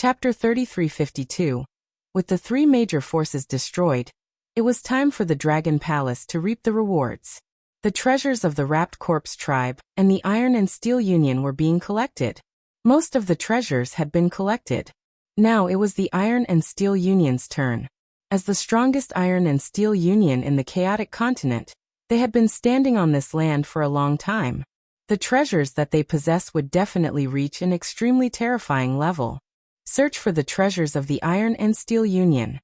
Chapter 3352. With the three major forces destroyed, it was time for the Dragon Palace to reap the rewards. The treasures of the Wrapped Corpse tribe and the Iron and Steel Union were being collected. Most of the treasures had been collected. Now it was the Iron and Steel Union's turn. As the strongest Iron and Steel Union in the chaotic continent, they had been standing on this land for a long time. The treasures that they possess would definitely reach an extremely terrifying level. Search for the treasures of the Iron and Steel Union.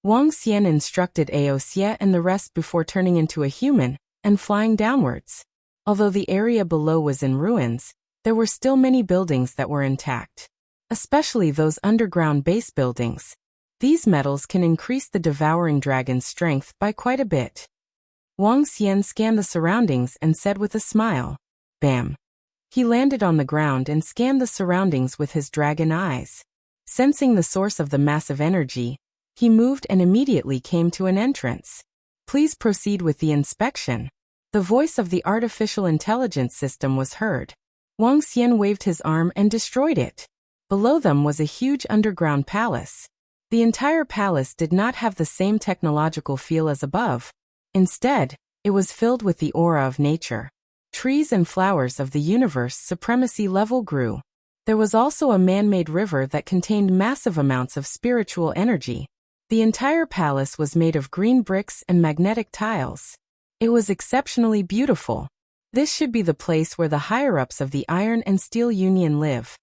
Wang Xian instructed Aoxia and the rest before turning into a human and flying downwards. Although the area below was in ruins, there were still many buildings that were intact. Especially those underground base buildings. These metals can increase the devouring dragon's strength by quite a bit. Wang Xian scanned the surroundings and said with a smile, "Bam." He landed on the ground and scanned the surroundings with his dragon eyes. Sensing the source of the massive energy, he moved and immediately came to an entrance. "Please proceed with the inspection." The voice of the artificial intelligence system was heard. Wang Xian waved his arm and destroyed it. Below them was a huge underground palace. The entire palace did not have the same technological feel as above. Instead, it was filled with the aura of nature. Trees and flowers of the universe supremacy level grew. There was also a man-made river that contained massive amounts of spiritual energy. The entire palace was made of green bricks and magnetic tiles. It was exceptionally beautiful. This should be the place where the higher-ups of the Iron and Steel Union live.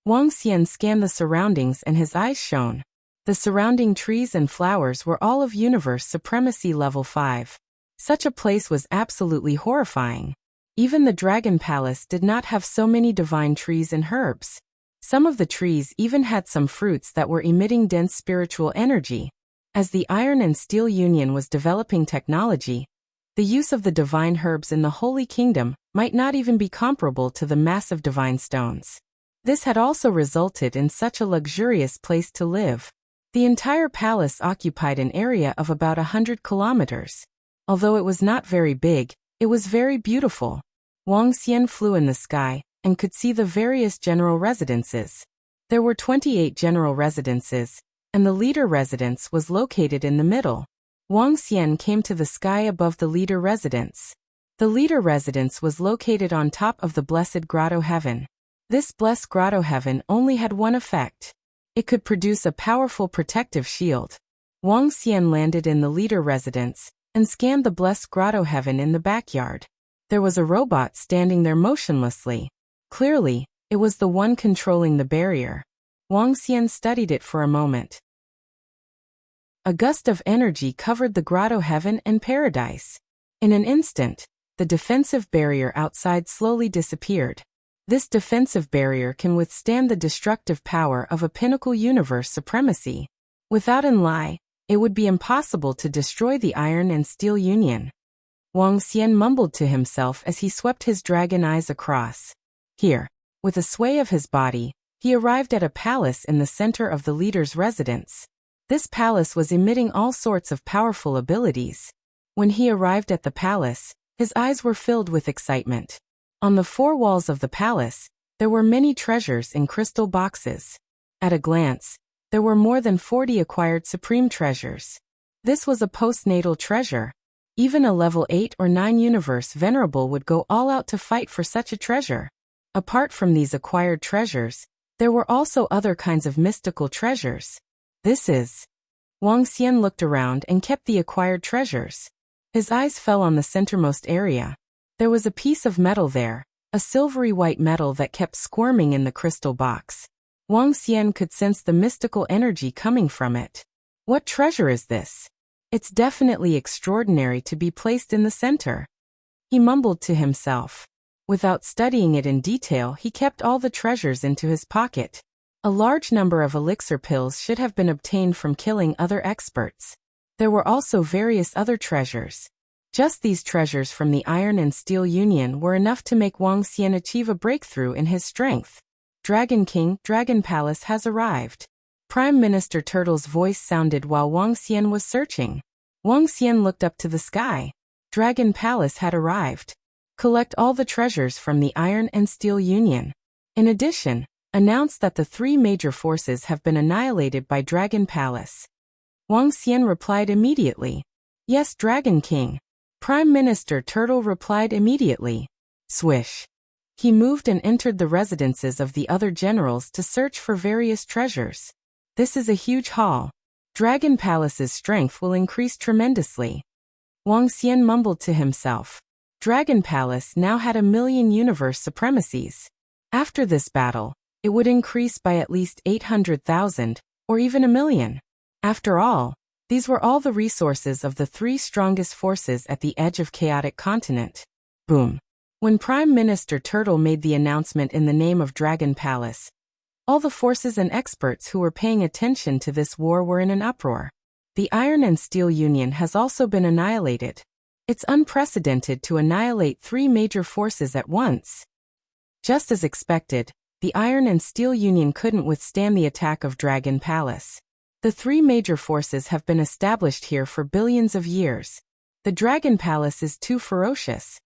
Wang Xian scanned the surroundings and his eyes shone. The surrounding trees and flowers were all of universe supremacy level 5. Such a place was absolutely horrifying. Even the Dragon Palace did not have so many divine trees and herbs. Some of the trees even had some fruits that were emitting dense spiritual energy. As the Iron and Steel Union was developing technology, the use of the divine herbs in the Holy Kingdom might not even be comparable to the massive divine stones. This had also resulted in such a luxurious place to live. The entire palace occupied an area of about 100 kilometers. Although it was not very big, it was very beautiful. Wang Xian flew in the sky and could see the various general residences. There were 28 general residences, and the leader residence was located in the middle. Wang Xian came to the sky above the leader residence. The leader residence was located on top of the blessed grotto heaven. This blessed grotto heaven only had one effect. It could produce a powerful protective shield. Wang Xian landed in the leader residence and scanned the blessed grotto heaven in the backyard. There was a robot standing there motionlessly. Clearly, it was the one controlling the barrier. Wang Xian studied it for a moment. A gust of energy covered the grotto heaven and paradise. In an instant, the defensive barrier outside slowly disappeared. This defensive barrier can withstand the destructive power of a pinnacle universe supremacy. Without an lie, it would be impossible to destroy the Iron and Steel Union. Wang Xian mumbled to himself as he swept his dragon eyes across. Here, with a sway of his body, he arrived at a palace in the center of the leader's residence. This palace was emitting all sorts of powerful abilities. When he arrived at the palace, his eyes were filled with excitement. On the four walls of the palace, there were many treasures in crystal boxes. At a glance, there were more than 40 acquired supreme treasures. This was a postnatal treasure. Even a level 8 or 9 universe venerable would go all out to fight for such a treasure. Apart from these acquired treasures, there were also other kinds of mystical treasures. This is... Wang Xian looked around and kept the acquired treasures. His eyes fell on the centermost area. There was a piece of metal there, a silvery white metal that kept squirming in the crystal box. Wang Xian could sense the mystical energy coming from it. What treasure is this? It's definitely extraordinary to be placed in the center. He mumbled to himself. Without studying it in detail, he kept all the treasures into his pocket. A large number of elixir pills should have been obtained from killing other experts. There were also various other treasures. Just these treasures from the Iron and Steel Union were enough to make Wang Xian achieve a breakthrough in his strength. Dragon King, Dragon Palace has arrived. Prime Minister Turtle's voice sounded while Wang Xian was searching. Wang Xian looked up to the sky. Dragon Palace had arrived. Collect all the treasures from the Iron and Steel Union. In addition, announced that the three major forces have been annihilated by Dragon Palace. Wang Xian replied immediately. Yes, Dragon King. Prime Minister Turtle replied immediately. Swish. He moved and entered the residences of the other generals to search for various treasures. This is a huge haul. Dragon Palace's strength will increase tremendously. Wang Xian mumbled to himself. Dragon Palace now had 1,000,000 universe supremacies. After this battle, it would increase by at least 800,000, or even 1,000,000. After all, these were all the resources of the three strongest forces at the edge of Chaotic Continent. Boom. When Prime Minister Turtle made the announcement in the name of Dragon Palace, all the forces and experts who were paying attention to this war were in an uproar. The Iron and Steel Union has also been annihilated. It's unprecedented to annihilate three major forces at once. Just as expected, the Iron and Steel Union couldn't withstand the attack of Dragon Palace. The three major forces have been established here for billions of years. The Dragon Palace is too ferocious.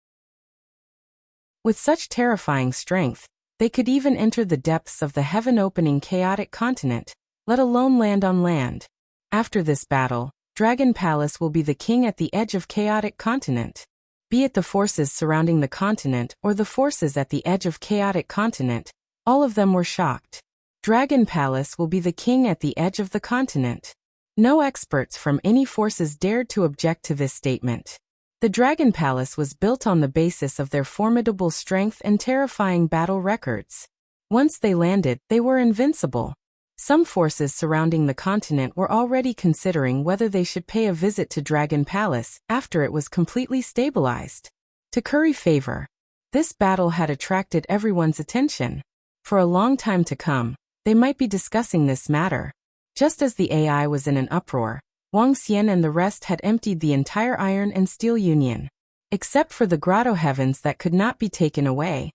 With such terrifying strength, they could even enter the depths of the heaven-opening Chaotic Continent, let alone land on land. After this battle, Dragon Palace will be the king at the edge of Chaotic Continent. Be it the forces surrounding the continent or the forces at the edge of Chaotic Continent, all of them were shocked. Dragon Palace will be the king at the edge of the continent. No experts from any forces dared to object to this statement. The Dragon Palace was built on the basis of their formidable strength and terrifying battle records. Once they landed, they were invincible. Some forces surrounding the continent were already considering whether they should pay a visit to Dragon Palace after it was completely stabilized. To curry favor, this battle had attracted everyone's attention. For a long time to come, they might be discussing this matter. Just as the AI was in an uproar, Wang Xian and the rest had emptied the entire Iron and Steel Union. Except for the grotto heavens that could not be taken away.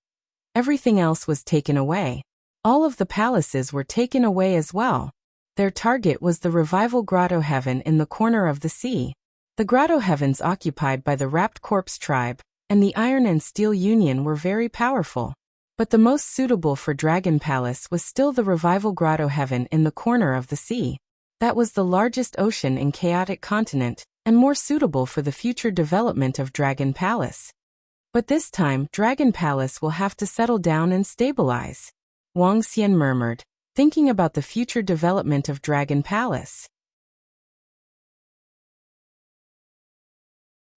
Everything else was taken away. All of the palaces were taken away as well. Their target was the Revival Grotto Heaven in the corner of the sea. The grotto heavens occupied by the Wrapped Corpse tribe and the Iron and Steel Union were very powerful. But the most suitable for Dragon Palace was still the Revival Grotto Heaven in the corner of the sea. That was the largest ocean in Chaotic Continent, and more suitable for the future development of Dragon Palace. But this time, Dragon Palace will have to settle down and stabilize. Wang Xian murmured, thinking about the future development of Dragon Palace.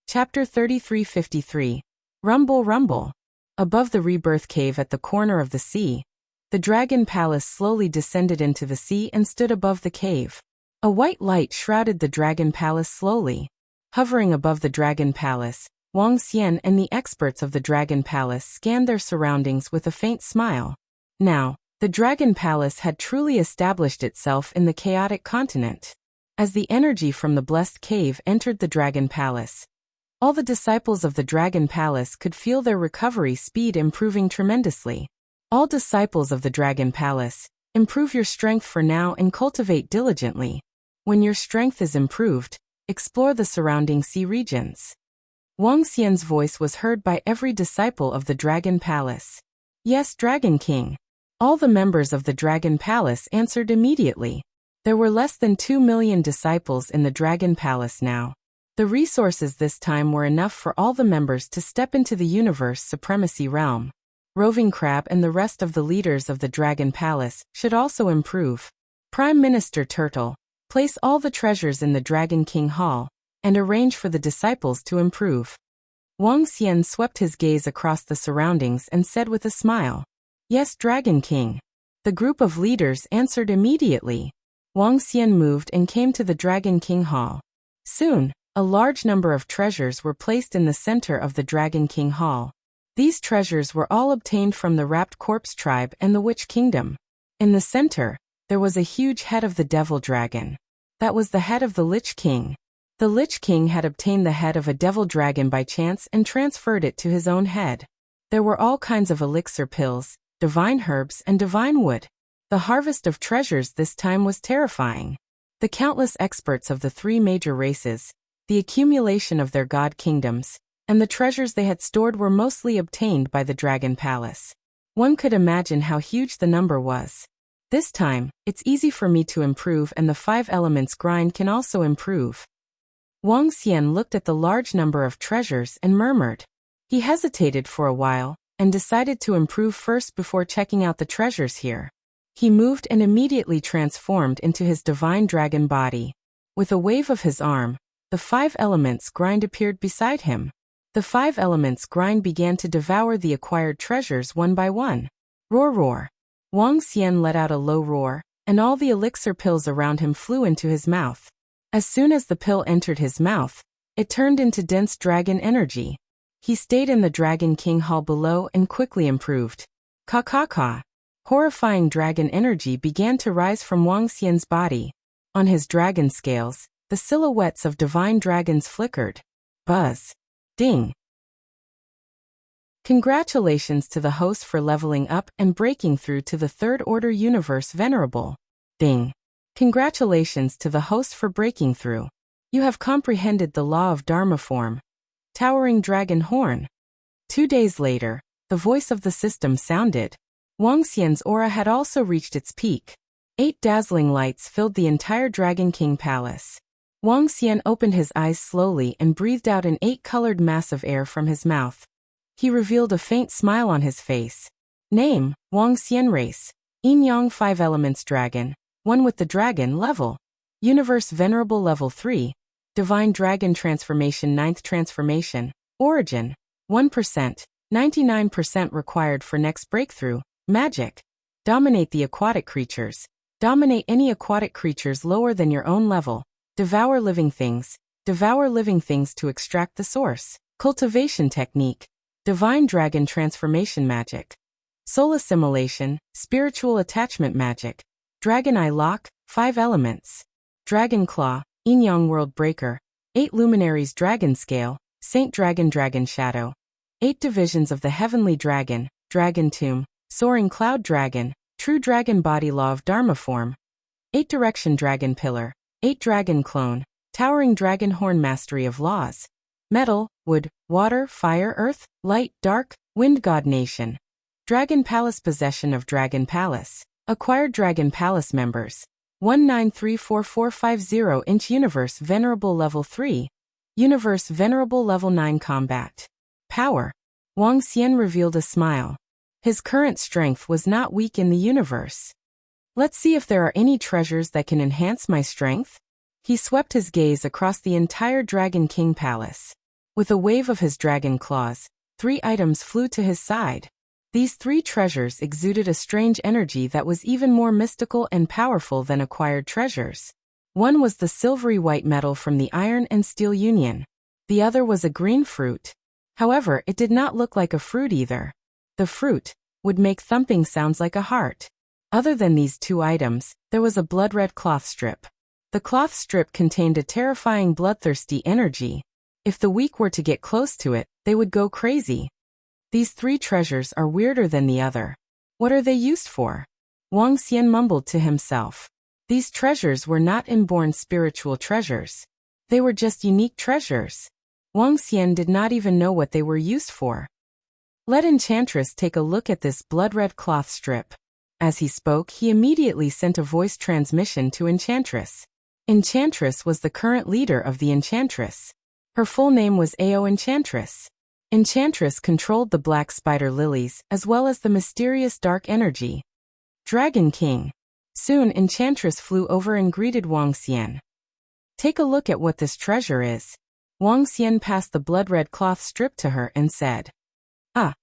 Chapter 3353. Rumble Rumble. Above the rebirth cave at the corner of the sea, the Dragon Palace slowly descended into the sea and stood above the cave. A white light shrouded the Dragon Palace slowly. Hovering above the Dragon Palace, Wang Xian and the experts of the Dragon Palace scanned their surroundings with a faint smile. Now, the Dragon Palace had truly established itself in the Chaotic Continent. As the energy from the blessed cave entered the Dragon Palace, all the disciples of the Dragon Palace could feel their recovery speed improving tremendously. All disciples of the Dragon Palace, improve your strength for now and cultivate diligently. When your strength is improved, explore the surrounding sea regions. Wang Xian's voice was heard by every disciple of the Dragon Palace. Yes, Dragon King. All the members of the Dragon Palace answered immediately. There were less than 2,000,000 disciples in the Dragon Palace now. The resources this time were enough for all the members to step into the universe supremacy realm. Roving Crab and the rest of the leaders of the Dragon Palace should also improve. Prime Minister Turtle, place all the treasures in the Dragon King Hall, and arrange for the disciples to improve. Wang Xian swept his gaze across the surroundings and said with a smile. Yes, Dragon King. The group of leaders answered immediately. Wang Xian moved and came to the Dragon King Hall. Soon, a large number of treasures were placed in the center of the Dragon King Hall. These treasures were all obtained from the Wrapped Corpse tribe and the Witch Kingdom. In the center, there was a huge head of the Devil Dragon. That was the head of the Lich King. The Lich King had obtained the head of a Devil Dragon by chance and transferred it to his own head. There were all kinds of elixir pills, divine herbs and divine wood. The harvest of treasures this time was terrifying. The countless experts of the three major races, the accumulation of their god kingdoms, and the treasures they had stored were mostly obtained by the Dragon Palace. One could imagine how huge the number was. This time, it's easy for me to improve, and the 5 elements grind can also improve. Wang Xian looked at the large number of treasures and murmured. He hesitated for a while, and decided to improve first before checking out the treasures here. He moved and immediately transformed into his divine dragon body. With a wave of his arm, the 5 elements grind appeared beside him. The 5 elements grind began to devour the acquired treasures one by one. Roar roar. Wang Xian let out a low roar, and all the elixir pills around him flew into his mouth. As soon as the pill entered his mouth, it turned into dense dragon energy. He stayed in the Dragon King Hall below and quickly improved. Ka ka ka. Horrifying dragon energy began to rise from Wang Xian's body. On his dragon scales, the silhouettes of divine dragons flickered. Buzz. Ding. Congratulations to the host for leveling up and breaking through to the Third Order Universe Venerable. Ding. Congratulations to the host for breaking through. You have comprehended the law of Dharma form. Towering Dragon Horn. 2 days later, the voice of the system sounded. Wang Xian's aura had also reached its peak. 8 dazzling lights filled the entire Dragon King Palace. Wang Xian opened his eyes slowly and breathed out an 8-colored mass of air from his mouth. He revealed a faint smile on his face. Name, Wang Xian race. Yin Yang 5 Elements Dragon. 1 with the Dragon level. Universe Venerable level 3. Divine Dragon Transformation 9th Transformation. Origin. 1%. 99% required for next breakthrough. Magic. Dominate the aquatic creatures. Dominate any aquatic creatures lower than your own level. Devour living things. Devour living things to extract the source. Cultivation technique. Divine Dragon Transformation Magic. Soul Assimilation, Spiritual Attachment Magic. Dragon Eye Lock, 5 Elements. Dragon Claw, Yin Yang World Breaker. 8 Luminaries Dragon Scale, Saint Dragon Dragon Shadow. 8 Divisions of the Heavenly Dragon, Dragon Tomb, Soaring Cloud Dragon, True Dragon Body Law of Dharma Form. 8 Direction Dragon Pillar. 8 Dragon Clone, Towering Dragon Horn Mastery of Laws. Metal, Wood, Water, Fire, Earth, Light, Dark, Wind God Nation. Dragon Palace Possession of Dragon Palace. Acquired Dragon Palace Members. 1934450 Universe Venerable Level 3. Universe Venerable Level 9 Combat. Power. Wang Xian revealed a smile. His current strength was not weak in the universe. Let's see if there are any treasures that can enhance my strength. He swept his gaze across the entire Dragon King Palace. With a wave of his dragon claws, 3 items flew to his side. These 3 treasures exuded a strange energy that was even more mystical and powerful than acquired treasures. One was the silvery white metal from the Iron and Steel Union. The other was a green fruit. However, it did not look like a fruit either. The fruit would make thumping sounds like a heart. Other than these 2 items, there was a blood-red cloth strip. The cloth strip contained a terrifying bloodthirsty energy. If the weak were to get close to it, they would go crazy. These 3 treasures are weirder than the other. What are they used for? Wang Xian mumbled to himself. These treasures were not inborn spiritual treasures. They were just unique treasures. Wang Xian did not even know what they were used for. Let Enchantress take a look at this blood-red cloth strip. As he spoke, he immediately sent a voice transmission to Enchantress. Enchantress was the current leader of the Enchantress. Her full name was Ao Enchantress. Enchantress controlled the black spider lilies as well as the mysterious dark energy. Dragon King. Soon Enchantress flew over and greeted Wang Xian. Take a look at what this treasure is. Wang Xian passed the blood-red cloth strip to her and said, "Ah."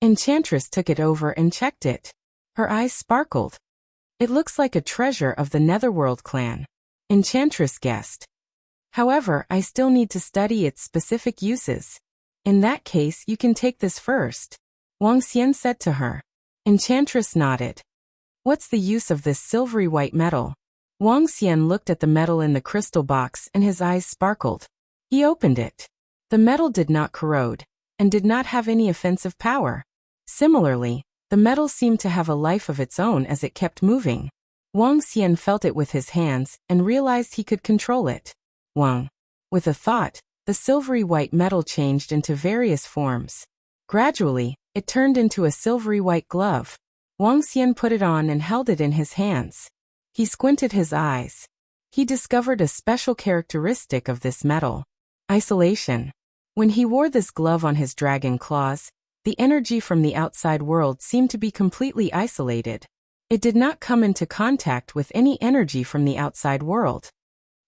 Enchantress took it over and checked it. Her eyes sparkled. It looks like a treasure of the Netherworld clan. Enchantress guessed. However, I still need to study its specific uses. In that case, you can take this first. Wang Xian said to her. Enchantress nodded. What's the use of this silvery white metal? Wang Xian looked at the metal in the crystal box and his eyes sparkled. He opened it. The metal did not corrode, and did not have any offensive power. Similarly, the metal seemed to have a life of its own as it kept moving. Wang Xian felt it with his hands and realized he could control it. Wang. With a thought, the silvery white metal changed into various forms. Gradually, it turned into a silvery white glove. Wang Xian put it on and held it in his hands. He squinted his eyes. He discovered a special characteristic of this metal: isolation. When he wore this glove on his dragon claws, the energy from the outside world seemed to be completely isolated. It did not come into contact with any energy from the outside world.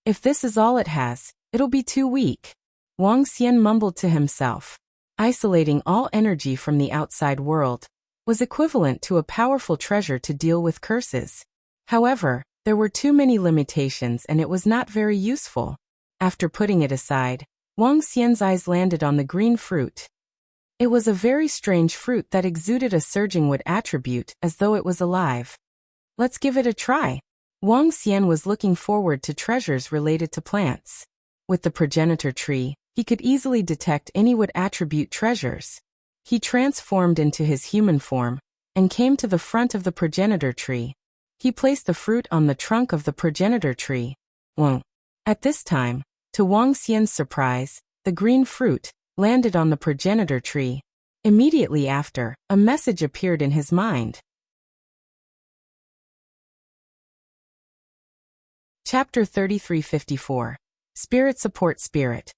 If this is all it has, it'll be too weak. Wang Xian mumbled to himself. Isolating all energy from the outside world was equivalent to a powerful treasure to deal with curses. However, there were too many limitations and it was not very useful. After putting it aside, Wang Xian's eyes landed on the green fruit. It was a very strange fruit that exuded a surging wood attribute as though it was alive. Let's give it a try. Wang Xian was looking forward to treasures related to plants. With the progenitor tree, he could easily detect any wood attribute treasures. He transformed into his human form and came to the front of the progenitor tree. He placed the fruit on the trunk of the progenitor tree. At this time, to Wang Xian's surprise, the green fruit landed on the progenitor tree. Immediately after, a message appeared in his mind. Chapter 3354. Spirit Support Spirit.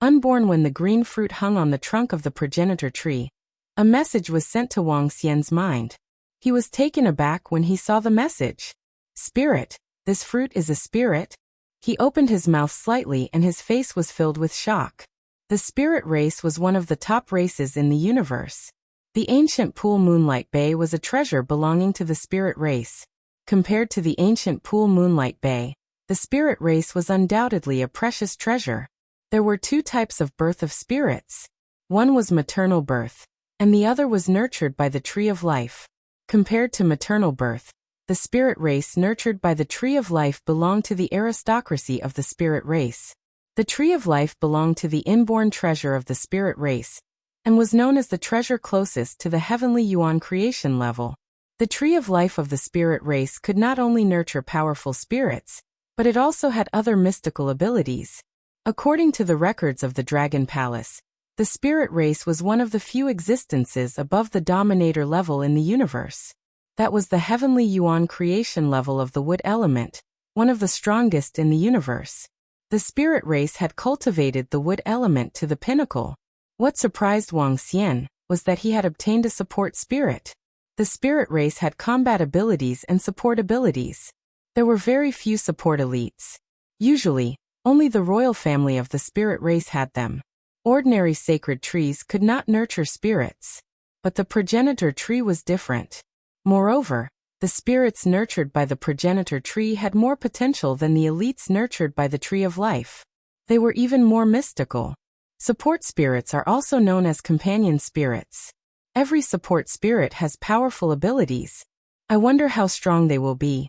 Unborn. When the green fruit hung on the trunk of the progenitor tree, a message was sent to Wang Xian's mind. He was taken aback when he saw the message. Spirit? This fruit is a spirit? He opened his mouth slightly and his face was filled with shock. The spirit race was one of the top races in the universe. The ancient pool Moonlight Bay was a treasure belonging to the spirit race. Compared to the ancient pool Moonlight Bay, the spirit race was undoubtedly a precious treasure. There were two types of birth of spirits. One was maternal birth, and the other was nurtured by the Tree of Life. Compared to maternal birth, the spirit race nurtured by the Tree of Life belonged to the aristocracy of the spirit race. The Tree of Life belonged to the inborn treasure of the spirit race, and was known as the treasure closest to the heavenly Yuan creation level. The Tree of Life of the spirit race could not only nurture powerful spirits, but it also had other mystical abilities. According to the records of the Dragon Palace, the spirit race was one of the few existences above the dominator level in the universe. That was the heavenly Yuan creation level of the wood element, one of the strongest in the universe. The spirit race had cultivated the wood element to the pinnacle. What surprised Wang Xian was that he had obtained a support spirit. The spirit race had combat abilities and support abilities. There were very few support elites. Usually, only the royal family of the spirit race had them. Ordinary sacred trees could not nurture spirits. But the progenitor tree was different. Moreover, the spirits nurtured by the progenitor tree had more potential than the elites nurtured by the Tree of Life. They were even more mystical. Support spirits are also known as companion spirits. Every support spirit has powerful abilities. I wonder how strong they will be.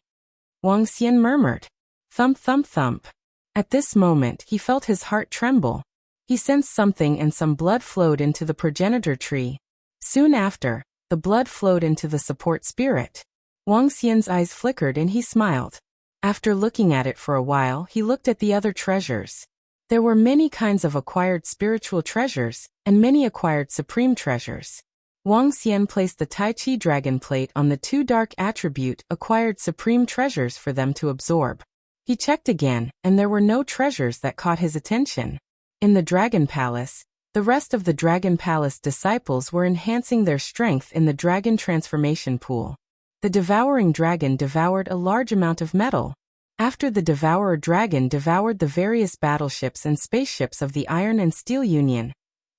Wang Xian murmured. Thump, thump, thump. At this moment he felt his heart tremble. He sensed something and some blood flowed into the progenitor tree. Soon after, the blood flowed into the support spirit. Wang Xian's eyes flickered and he smiled. After looking at it for a while, he looked at the other treasures. There were many kinds of acquired spiritual treasures, and many acquired supreme treasures. Wang Xian placed the Tai Chi dragon plate on the two dark attribute acquired supreme treasures for them to absorb. He checked again, and there were no treasures that caught his attention. In the Dragon Palace, the rest of the Dragon Palace disciples were enhancing their strength in the dragon transformation pool. The devouring dragon devoured a large amount of metal. After the devourer dragon devoured the various battleships and spaceships of the Iron and Steel Union,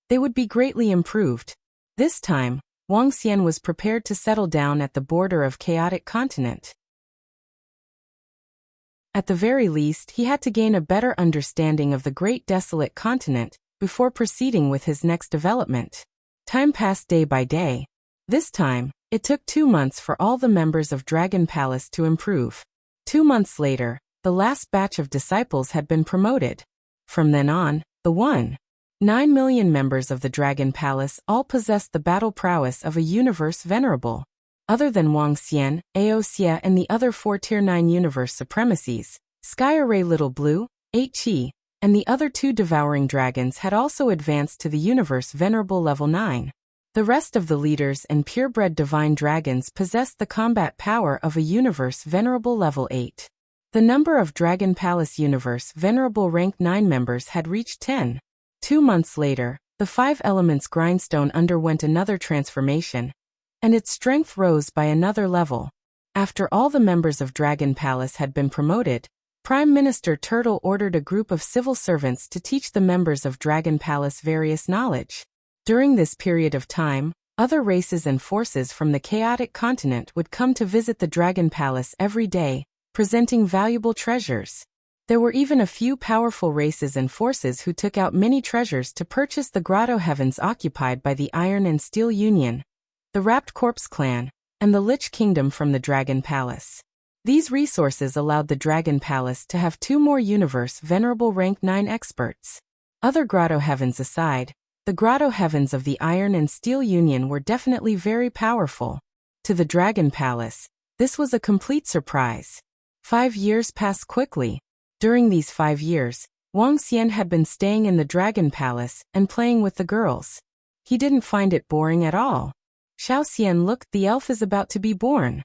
they would be greatly improved. This time, Wang Xian was prepared to settle down at the border of chaotic continent. At the very least, he had to gain a better understanding of the great desolate continent before proceeding with his next development. Time passed day by day. This time, it took 2 months for all the members of Dragon Palace to improve. 2 months later, the last batch of disciples had been promoted. From then on, the 1.9 million members of the Dragon Palace all possessed the battle prowess of a universe venerable. Other than Wang Xian, Aoxia and the other 4 Tier 9 universe supremacies, Sky Array Little Blue, 8 Chi, and the other 2 devouring dragons had also advanced to the universe venerable level 9. The rest of the leaders and purebred divine dragons possessed the combat power of a universe venerable level 8. The number of Dragon Palace Universe Venerable Rank 9 members had reached 10. 2 months later, the 5 Elements Grindstone underwent another transformation, and its strength rose by another level. After all the members of Dragon Palace had been promoted, Prime Minister Turtle ordered a group of civil servants to teach the members of Dragon Palace various knowledge. During this period of time, other races and forces from the chaotic continent would come to visit the Dragon Palace every day, presenting valuable treasures. There were even a few powerful races and forces who took out many treasures to purchase the grotto heavens occupied by the Iron and Steel Union, the Wrapped Corpse clan, and the Lich Kingdom from the Dragon Palace. These resources allowed the Dragon Palace to have 2 more Universe Venerable Rank 9 experts. Other grotto heavens aside, the grotto heavens of the Iron and Steel Union were definitely very powerful. To the Dragon Palace, this was a complete surprise. 5 years passed quickly. During these 5 years, Wang Xian had been staying in the Dragon Palace and playing with the girls. He didn't find it boring at all. Xiao Xian, look, the elf is about to be born.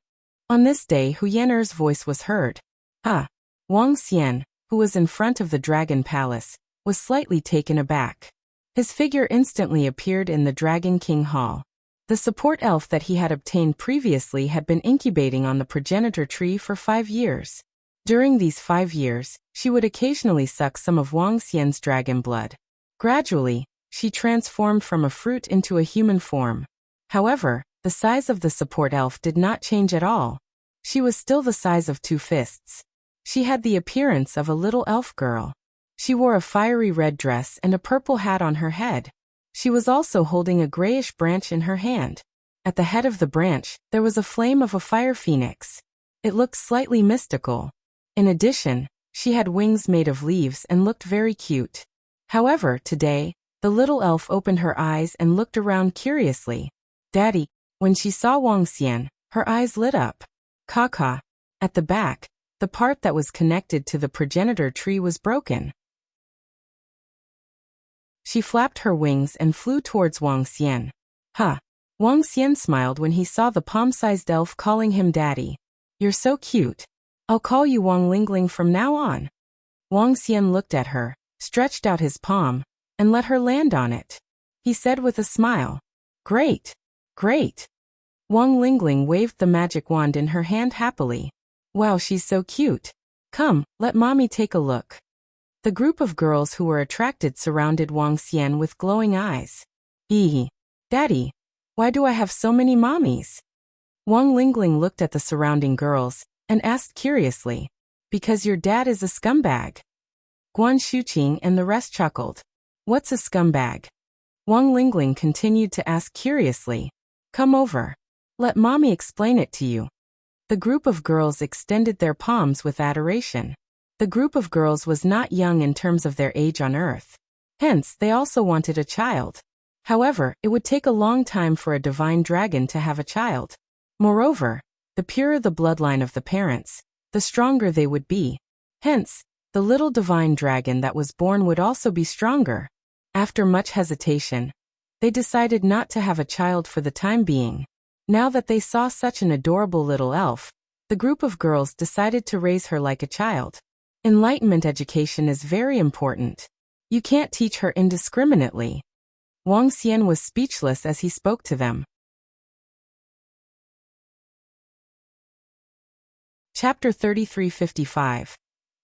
On this day, Hu Yan'er's voice was heard. Wang Xian, who was in front of the Dragon Palace, was slightly taken aback. His figure instantly appeared in the Dragon King Hall. The support elf that he had obtained previously had been incubating on the progenitor tree for 5 years. During these 5 years, she would occasionally suck some of Wang Xian's dragon blood. Gradually, she transformed from a fruit into a human form. However, the size of the support elf did not change at all. She was still the size of 2 fists. She had the appearance of a little elf girl. She wore a fiery red dress and a purple hat on her head. She was also holding a grayish branch in her hand. At the head of the branch, there was a flame of a fire phoenix. It looked slightly mystical. In addition, she had wings made of leaves and looked very cute. However, today, the little elf opened her eyes and looked around curiously. Daddy, when she saw Wang Xian, her eyes lit up. Kaka. At the back, the part that was connected to the progenitor tree was broken. She flapped her wings and flew towards Wang Xian. Wang Xian smiled when he saw the palm-sized elf calling him daddy. You're so cute. I'll call you Wang Lingling from now on. Wang Xian looked at her, stretched out his palm, and let her land on it. He said with a smile. Great. Great. Wang Lingling waved the magic wand in her hand happily. Wow, she's so cute. Come, let mommy take a look. The group of girls who were attracted surrounded Wang Xian with glowing eyes. Daddy, why do I have so many mommies? Wang Lingling looked at the surrounding girls and asked curiously. Because your dad is a scumbag. Guan Shuqing and the rest chuckled. What's a scumbag? Wang Lingling continued to ask curiously. Come over. Let mommy explain it to you. The group of girls extended their palms with adoration. The group of girls was not young in terms of their age on Earth. Hence, they also wanted a child. However, it would take a long time for a divine dragon to have a child. Moreover, the purer the bloodline of the parents, the stronger they would be. Hence, the little divine dragon that was born would also be stronger. After much hesitation, they decided not to have a child for the time being. Now that they saw such an adorable little elf, the group of girls decided to raise her like a child. Enlightenment education is very important. You can't teach her indiscriminately. Wang Xian was speechless as he spoke to them. Chapter 3355.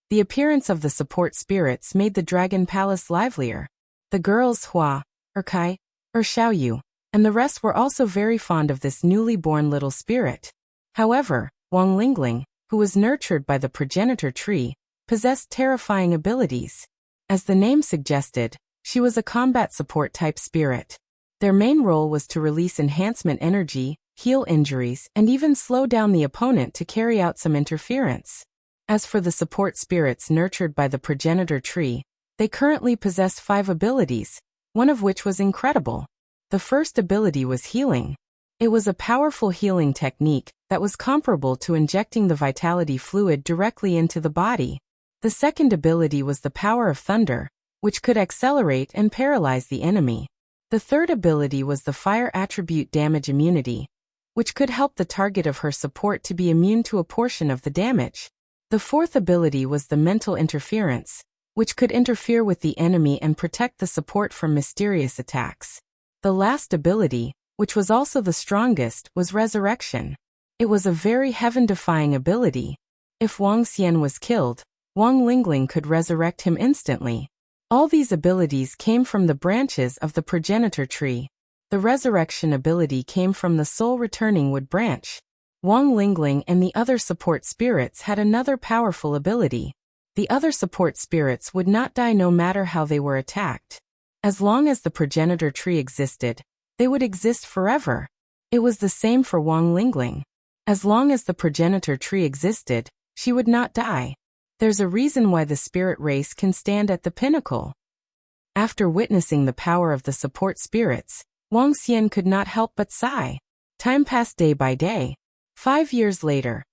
The appearance of the support spirits made the Dragon Palace livelier. The girls Hua, Kai, Xiaoyu, and the rest were also very fond of this newly born little spirit. However, Wang Lingling, who was nurtured by the progenitor tree, possessed terrifying abilities. As the name suggested, she was a combat support type spirit. Their main role was to release enhancement energy, heal injuries, and even slow down the opponent to carry out some interference. As for the support spirits nurtured by the progenitor tree, they currently possess 5 abilities, one of which was incredible. The first ability was healing. It was a powerful healing technique that was comparable to injecting the vitality fluid directly into the body. The second ability was the power of thunder, which could accelerate and paralyze the enemy. The third ability was the fire attribute damage immunity, which could help the target of her support to be immune to a portion of the damage. The fourth ability was the mental interference, which could interfere with the enemy and protect the support from mysterious attacks. The last ability, which was also the strongest, was resurrection. It was a very heaven-defying ability. If Wang Xian was killed, Wang Lingling could resurrect him instantly. All these abilities came from the branches of the progenitor tree. The resurrection ability came from the soul returning wood branch. Wang Lingling and the other support spirits had another powerful ability. The other support spirits would not die no matter how they were attacked. As long as the progenitor tree existed, they would exist forever. It was the same for Wang Lingling. As long as the progenitor tree existed, she would not die. There's a reason why the spirit race can stand at the pinnacle. After witnessing the power of the support spirits, Wang Xian could not help but sigh. Time passed day by day. 5 years later,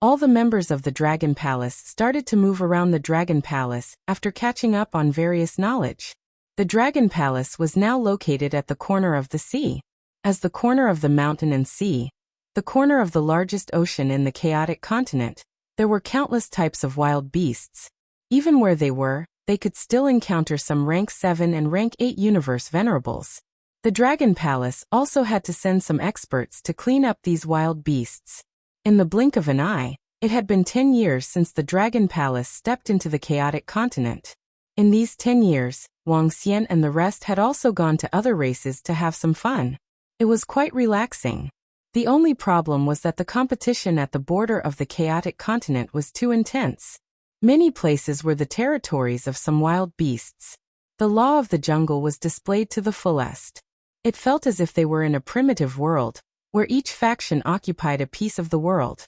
all the members of the Dragon Palace started to move around the Dragon Palace after catching up on various knowledge. The Dragon Palace was now located at the corner of the sea. As the corner of the mountain and sea, the corner of the largest ocean in the chaotic continent, there were countless types of wild beasts. Even where they were, they could still encounter some rank 7 and rank 8 universe venerables. The Dragon Palace also had to send some experts to clean up these wild beasts. In the blink of an eye, it had been 10 years since the Dragon Palace stepped into the chaotic continent. In these 10 years, Wang Xian and the rest had also gone to other races to have some fun. It was quite relaxing. The only problem was that the competition at the border of the chaotic continent was too intense. Many places were the territories of some wild beasts. The law of the jungle was displayed to the fullest. It felt as if they were in a primitive world, where each faction occupied a piece of the world.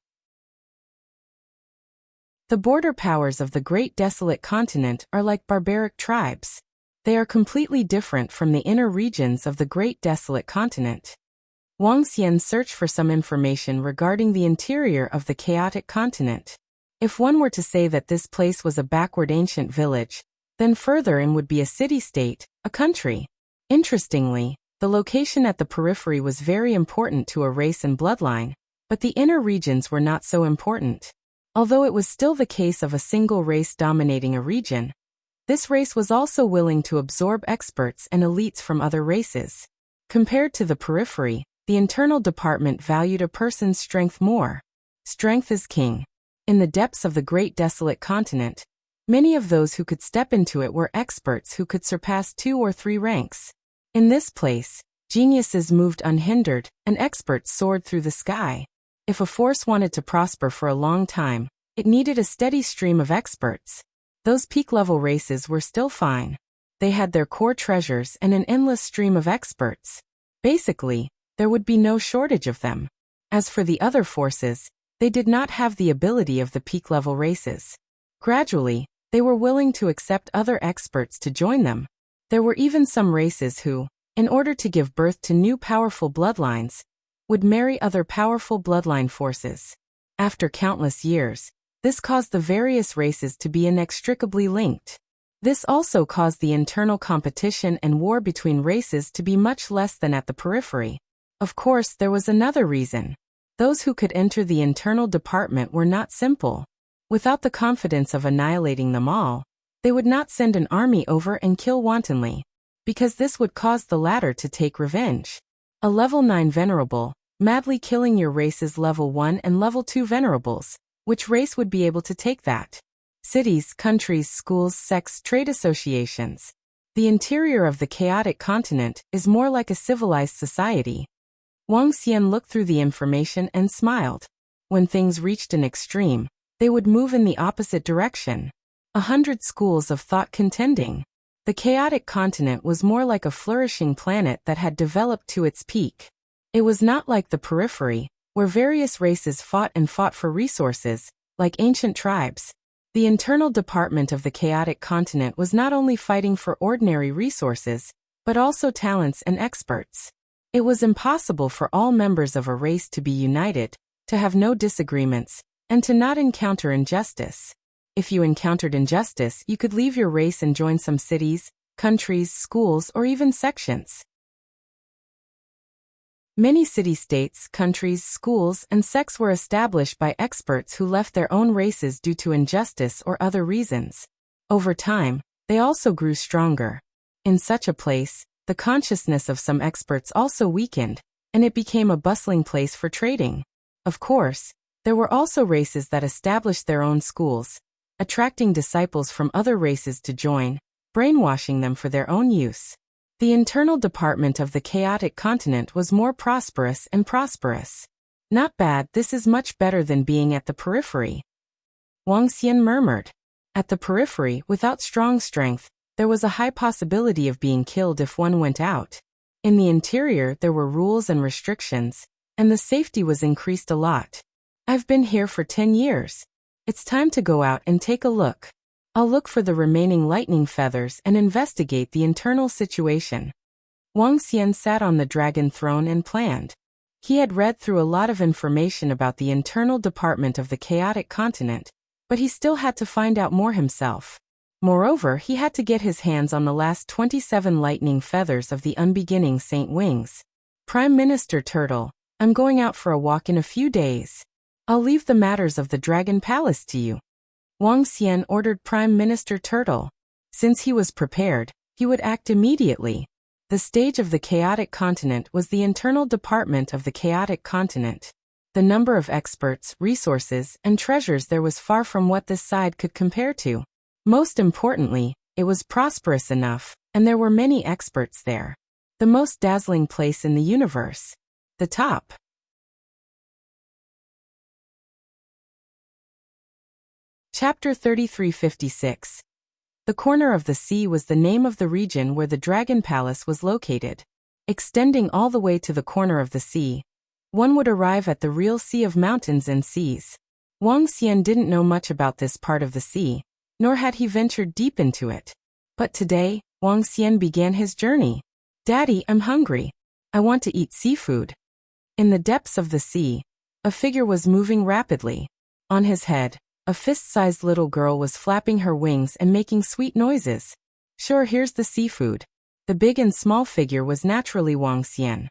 The border powers of the Great Desolate Continent are like barbaric tribes. They are completely different from the inner regions of the Great Desolate Continent. Wang Xian searched for some information regarding the interior of the chaotic continent. If one were to say that this place was a backward ancient village, then further in would be a city-state, a country. Interestingly, the location at the periphery was very important to a race and bloodline, but the inner regions were not so important. Although it was still the case of a single race dominating a region, this race was also willing to absorb experts and elites from other races. Compared to the periphery, the internal department valued a person's strength more. Strength is king. In the depths of the Great Desolate Continent, many of those who could step into it were experts who could surpass 2 or 3 ranks. In this place, geniuses moved unhindered, and experts soared through the sky. If a force wanted to prosper for a long time, it needed a steady stream of experts. Those peak-level races were still fine. They had their core treasures and an endless stream of experts. Basically, there would be no shortage of them. As for the other forces, they did not have the ability of the peak-level races. Gradually, they were willing to accept other experts to join them. There were even some races who, in order to give birth to new powerful bloodlines, would marry other powerful bloodline forces. After countless years, this caused the various races to be inextricably linked. This also caused the internal competition and war between races to be much less than at the periphery. Of course, there was another reason. Those who could enter the internal department were not simple. Without the confidence of annihilating them all, they would not send an army over and kill wantonly, because this would cause the latter to take revenge. A level 9 venerable, madly killing your race's level 1 and level 2 venerables, which race would be able to take that? Cities, countries, schools, sects, trade associations. The interior of the chaotic continent is more like a civilized society. Wang Xian looked through the information and smiled. When things reached an extreme, they would move in the opposite direction. 100 schools of thought contending. The chaotic continent was more like a flourishing planet that had developed to its peak. It was not like the periphery, where various races fought for resources, like ancient tribes. The internal department of the chaotic continent was not only fighting for ordinary resources, but also talents and experts. It was impossible for all members of a race to be united, to have no disagreements, and to not encounter injustice. If you encountered injustice, you could leave your race and join some cities, countries, schools, or even sections. Many city-states, countries, schools, and sects were established by experts who left their own races due to injustice or other reasons. Over time, they also grew stronger. In such a place, the consciousness of some experts also weakened, and it became a bustling place for trading. Of course, there were also races that established their own schools, attracting disciples from other races to join, brainwashing them for their own use. The internal department of the chaotic continent was more prosperous and prosperous. Not bad, this is much better than being at the periphery. Wang Xian murmured. At the periphery, without strong strength, there was a high possibility of being killed if one went out. In the interior there were rules and restrictions, and the safety was increased a lot. I've been here for 10 years. It's time to go out and take a look. I'll look for the remaining lightning feathers and investigate the internal situation. Wang Xian sat on the dragon throne and planned. He had read through a lot of information about the internal department of the chaotic continent, but he still had to find out more himself. Moreover, he had to get his hands on the last 27 lightning feathers of the unbeginning Saint Wings. Prime Minister Turtle, I'm going out for a walk in a few days. I'll leave the matters of the Dragon Palace to you. Wang Xian ordered Prime Minister Turtle. Since he was prepared, he would act immediately. The stage of the chaotic continent was the internal department of the chaotic continent. The number of experts, resources, and treasures there was far from what this side could compare to. Most importantly, it was prosperous enough, and there were many experts there. The most dazzling place in the universe. The top. Chapter 3356. The corner of the sea was the name of the region where the Dragon Palace was located. Extending all the way to the corner of the sea, one would arrive at the real sea of mountains and seas. Wang Xian didn't know much about this part of the sea, nor had he ventured deep into it. But today, Wang Xian began his journey. Daddy, I'm hungry. I want to eat seafood. In the depths of the sea, a figure was moving rapidly. On his head, a fist-sized little girl was flapping her wings and making sweet noises. Sure, here's the seafood. The big and small figure was naturally Wang Xian.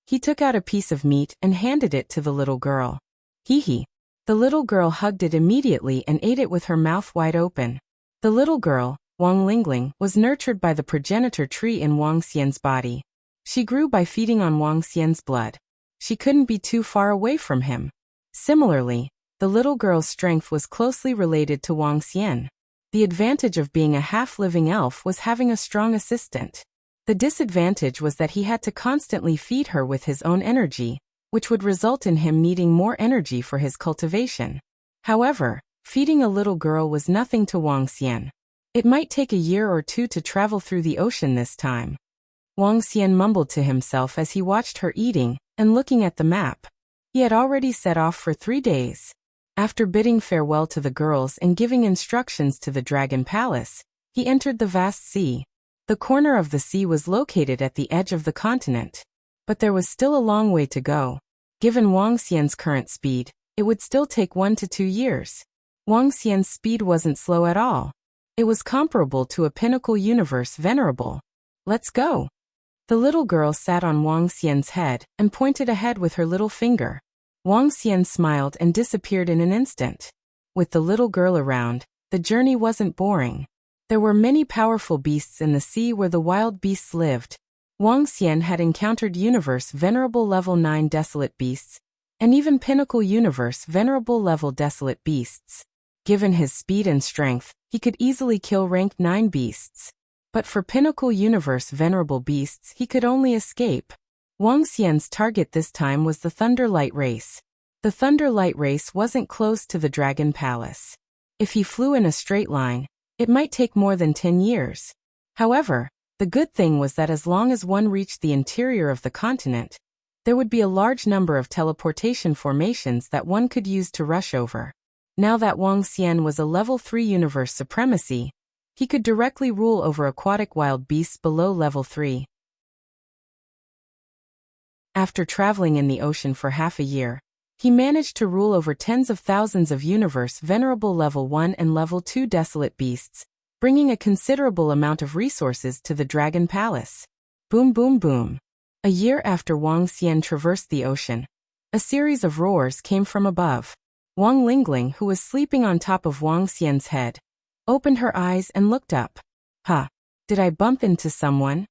He took out a piece of meat and handed it to the little girl. Hee. The little girl hugged it immediately and ate it with her mouth wide open. The little girl, Wang Lingling, was nurtured by the progenitor tree in Wang Xian's body. She grew by feeding on Wang Xian's blood. She couldn't be too far away from him. Similarly, the little girl's strength was closely related to Wang Xian. The advantage of being a half-living elf was having a strong assistant. The disadvantage was that he had to constantly feed her with his own energy, which would result in him needing more energy for his cultivation. However, feeding a little girl was nothing to Wang Xian. It might take a year or two to travel through the ocean this time. Wang Xian mumbled to himself as he watched her eating and looking at the map. He had already set off for 3 days. After bidding farewell to the girls and giving instructions to the Dragon Palace, he entered the vast sea. The corner of the sea was located at the edge of the continent. But there was still a long way to go. Given Wang Xian's current speed, it would still take 1 to 2 years. Wang Xian's speed wasn't slow at all. It was comparable to a pinnacle universe venerable. Let's go. The little girl sat on Wang Xian's head and pointed ahead with her little finger. Wang Xian smiled and disappeared in an instant. With the little girl around, the journey wasn't boring. There were many powerful beasts in the sea where the wild beasts lived. Wang Xian had encountered Universe Venerable Level 9 Desolate Beasts, and even Pinnacle Universe Venerable Level Desolate Beasts. Given his speed and strength, he could easily kill Rank 9 beasts. But for Pinnacle Universe Venerable Beasts, he could only escape. Wang Xian's target this time was the Thunder Light Race. The Thunder Light Race wasn't close to the Dragon Palace. If he flew in a straight line, it might take more than 10 years. However, the good thing was that as long as one reached the interior of the continent, there would be a large number of teleportation formations that one could use to rush over. Now that Wang Xian was a level 3 universe supremacy, he could directly rule over aquatic wild beasts below level 3. After traveling in the ocean for half a year, he managed to rule over tens of thousands of universe venerable level 1 and level 2 desolate beasts, bringing a considerable amount of resources to the Dragon Palace. Boom boom boom. A year after Wang Xian traversed the ocean, a series of roars came from above. Wang Lingling, who was sleeping on top of Wang Xian's head, opened her eyes and looked up. Huh, did I bump into someone?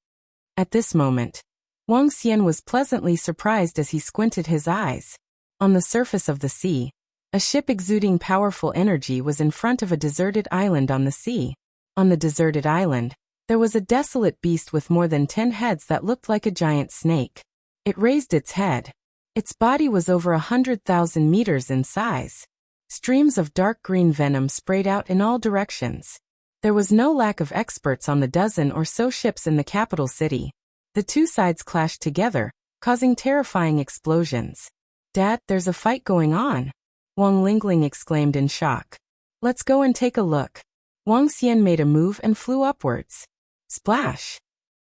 At this moment, Wang Xian was pleasantly surprised as he squinted his eyes. On the surface of the sea, a ship exuding powerful energy was in front of a deserted island on the sea. On the deserted island, there was a desolate beast with more than 10 heads that looked like a giant snake. It raised its head. Its body was over 100,000 meters in size. Streams of dark green venom sprayed out in all directions. There was no lack of experts on the dozen or so ships in the capital city. The two sides clashed together, causing terrifying explosions. Dad, there's a fight going on, Wang Lingling exclaimed in shock. Let's go and take a look. Wang Xian made a move and flew upwards. Splash!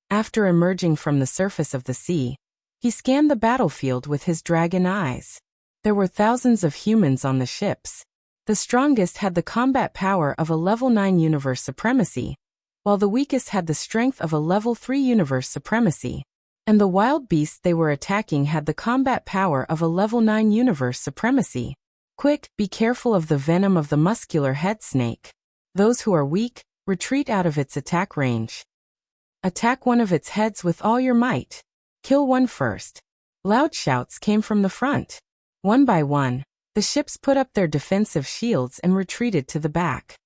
After emerging from the surface of the sea, he scanned the battlefield with his dragon eyes. There were thousands of humans on the ships. The strongest had the combat power of a level 9 universe supremacy, while the weakest had the strength of a level 3 universe supremacy. And the wild beast they were attacking had the combat power of a level 9 universe supremacy. Quick, be careful of the venom of the muscular head snake. Those who are weak, retreat out of its attack range. Attack one of its heads with all your might. Kill one first. Loud shouts came from the front. One by one, the ships put up their defensive shields and retreated to the back.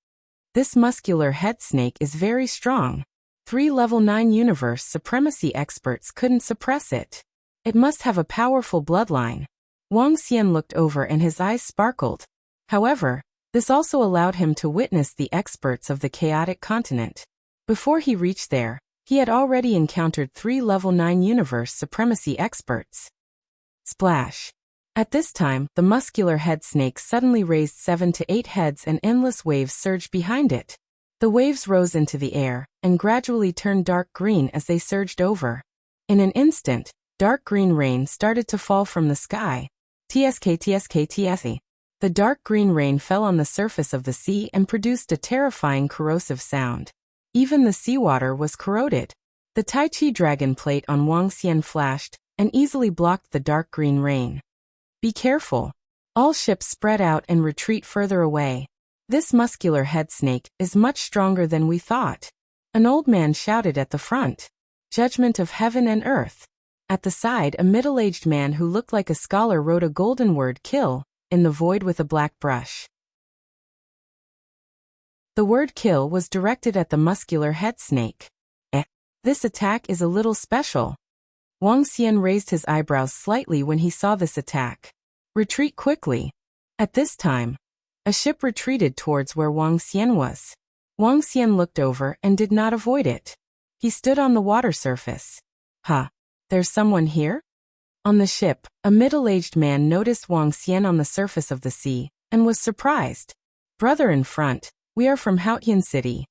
This muscular head snake is very strong. 3 level 9 universe supremacy experts couldn't suppress it. It must have a powerful bloodline. Wang Xian looked over and his eyes sparkled. However, this also allowed him to witness the experts of the chaotic continent. Before he reached there, he had already encountered 3 level 9 universe supremacy experts. Splash! At this time, the muscular head snake suddenly raised 7 to 8 heads and endless waves surged behind it. The waves rose into the air and gradually turned dark green as they surged over. In an instant, dark green rain started to fall from the sky. TSK. The dark green rain fell on the surface of the sea and produced a terrifying corrosive sound. Even the seawater was corroded. The Tai Chi dragon plate on Wang Xian flashed and easily blocked the dark green rain. Be careful. All ships spread out and retreat further away. This muscular head snake is much stronger than we thought. An old man shouted at the front. Judgment of heaven and earth. At the side, a middle-aged man who looked like a scholar wrote a golden word kill in the void with a black brush. The word kill was directed at the muscular head snake. This attack is a little special. Wang Xian raised his eyebrows slightly when he saw this attack. Retreat quickly. At this time, a ship retreated towards where Wang Xian was. Wang Xian looked over and did not avoid it. He stood on the water surface. There's someone here? On the ship, a middle-aged man noticed Wang Xian on the surface of the sea and was surprised. Brother in front, we are from Haotian City.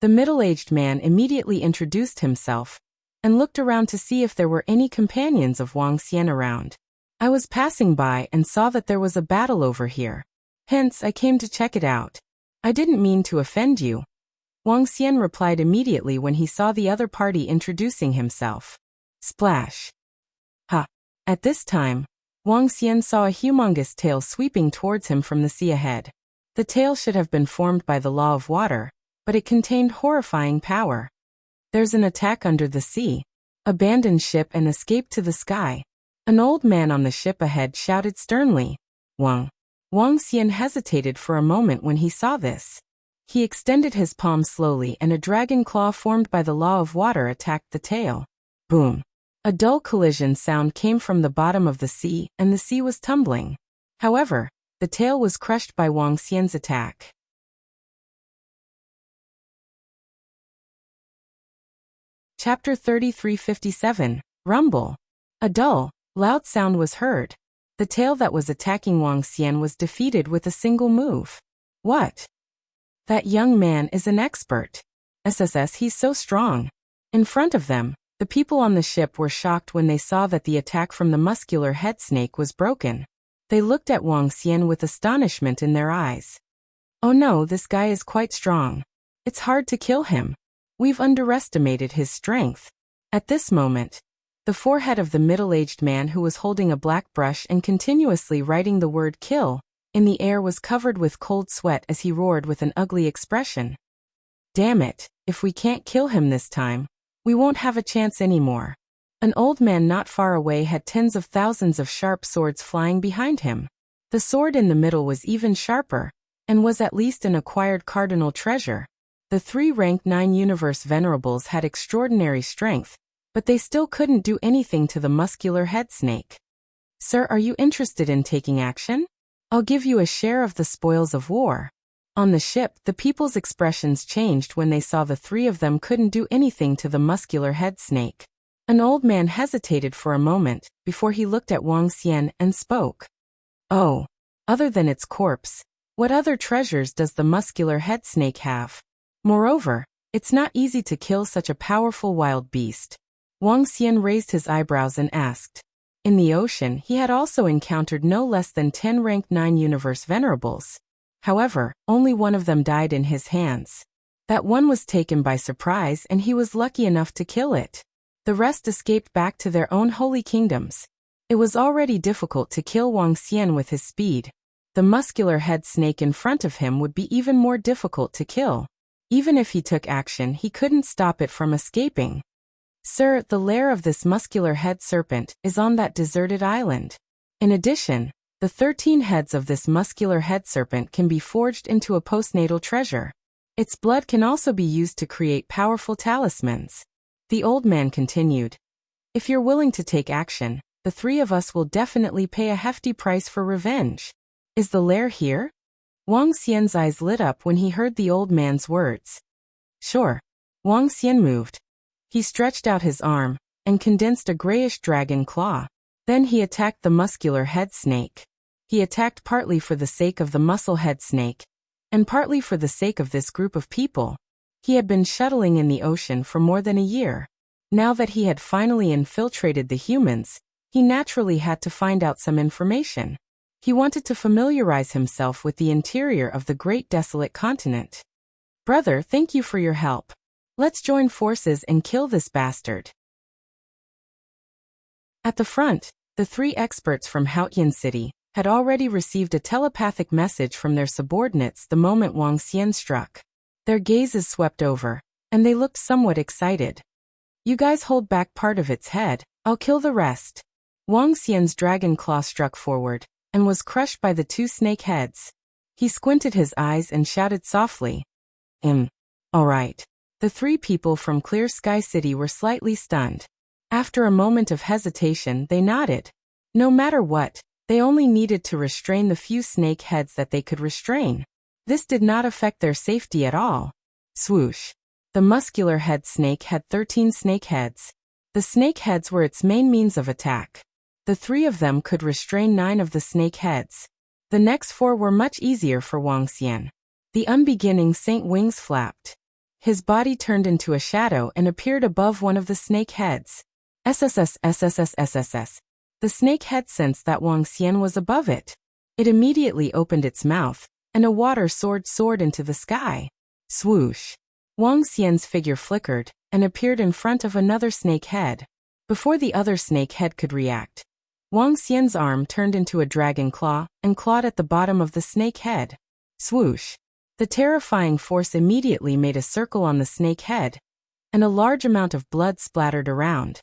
The middle-aged man immediately introduced himself and looked around to see if there were any companions of Wang Xian around. I was passing by and saw that there was a battle over here. Hence, I came to check it out. I didn't mean to offend you. Wang Xian replied immediately when he saw the other party introducing himself. Splash! At this time, Wang Xian saw a humongous tail sweeping towards him from the sea ahead. The tail should have been formed by the law of water, but it contained horrifying power. There's an attack under the sea. Abandon ship and escape to the sky. An old man on the ship ahead shouted sternly. Wang Xian hesitated for a moment when he saw this. He extended his palm slowly and a dragon claw formed by the law of water attacked the tail. Boom! A dull collision sound came from the bottom of the sea and the sea was tumbling. However, the tail was crushed by Wang Xian's attack. Chapter 3357, Rumble. A dull, loud sound was heard. The tail that was attacking Wang Xian was defeated with a single move. What? That young man is an expert. SSS, he's so strong. In front of them, the people on the ship were shocked when they saw that the attack from the muscular head snake was broken. They looked at Wang Xian with astonishment in their eyes. Oh no, this guy is quite strong. It's hard to kill him. We've underestimated his strength. At this moment, The forehead of the middle-aged man who was holding a black brush and continuously writing the word kill in the air was covered with cold sweat as he roared with an ugly expression. Damn it, if we can't kill him this time, we won't have a chance anymore. An old man not far away had tens of thousands of sharp swords flying behind him. The sword in the middle was even sharper, and was at least an acquired cardinal treasure. The 3 rank 9 universe venerables had extraordinary strength, but they still couldn't do anything to the muscular head snake. Sir, are you interested in taking action? I'll give you a share of the spoils of war. On the ship, the people's expressions changed when they saw the 3 of them couldn't do anything to the muscular head snake. An old man hesitated for a moment, before he looked at Wang Xian and spoke. Oh, other than its corpse, what other treasures does the muscular head snake have? Moreover, it's not easy to kill such a powerful wild beast. Wang Xian raised his eyebrows and asked. In the ocean, he had also encountered no less than 10 rank 9 universe venerables. However, only one of them died in his hands. That one was taken by surprise and he was lucky enough to kill it. The rest escaped back to their own holy kingdoms. It was already difficult to kill Wang Xian with his speed. The muscular head snake in front of him would be even more difficult to kill. Even if he took action, he couldn't stop it from escaping. Sir, the lair of this muscular head serpent is on that deserted island. In addition, the 13 heads of this muscular head serpent can be forged into a postnatal treasure. Its blood can also be used to create powerful talismans. The old man continued. If you're willing to take action, the 3 of us will definitely pay a hefty price for revenge. Is the lair here? Wang Xian's eyes lit up when he heard the old man's words. Sure. Wang Xian moved. He stretched out his arm and condensed a grayish dragon claw. Then he attacked the muscular head snake. He attacked partly for the sake of the muscle head snake, and partly for the sake of this group of people. He had been shuttling in the ocean for more than a year. Now that he had finally infiltrated the humans, he naturally had to find out some information. He wanted to familiarize himself with the interior of the great desolate continent. Brother, thank you for your help. Let's join forces and kill this bastard. At the front, the 3 experts from Haotian City had already received a telepathic message from their subordinates the moment Wang Xian struck. Their gazes swept over, and they looked somewhat excited. You guys hold back part of its head, I'll kill the rest. Wang Xian's dragon claw struck forward, and was crushed by the 2 snake heads. He squinted his eyes and shouted softly. All right. The 3 people from Clear Sky City were slightly stunned. After a moment of hesitation, they nodded. No matter what, they only needed to restrain the few snake heads that they could restrain. This did not affect their safety at all. Swoosh. The muscular head snake had 13 snake heads. The snake heads were its main means of attack. The 3 of them could restrain 9 of the snake heads. The next 4 were much easier for Wang Xian. The unbeginning Saint wings flapped. His body turned into a shadow and appeared above one of the snake heads. SSS. The snake head sensed that Wang Xian was above it. It immediately opened its mouth, and a water sword soared into the sky. Swoosh. Wang Xian's figure flickered, and appeared in front of another snake head. Before the other snake head could react, Wang Xian's arm turned into a dragon claw, and clawed at the bottom of the snake head. Swoosh. The terrifying force immediately made a circle on the snake head, and a large amount of blood splattered around.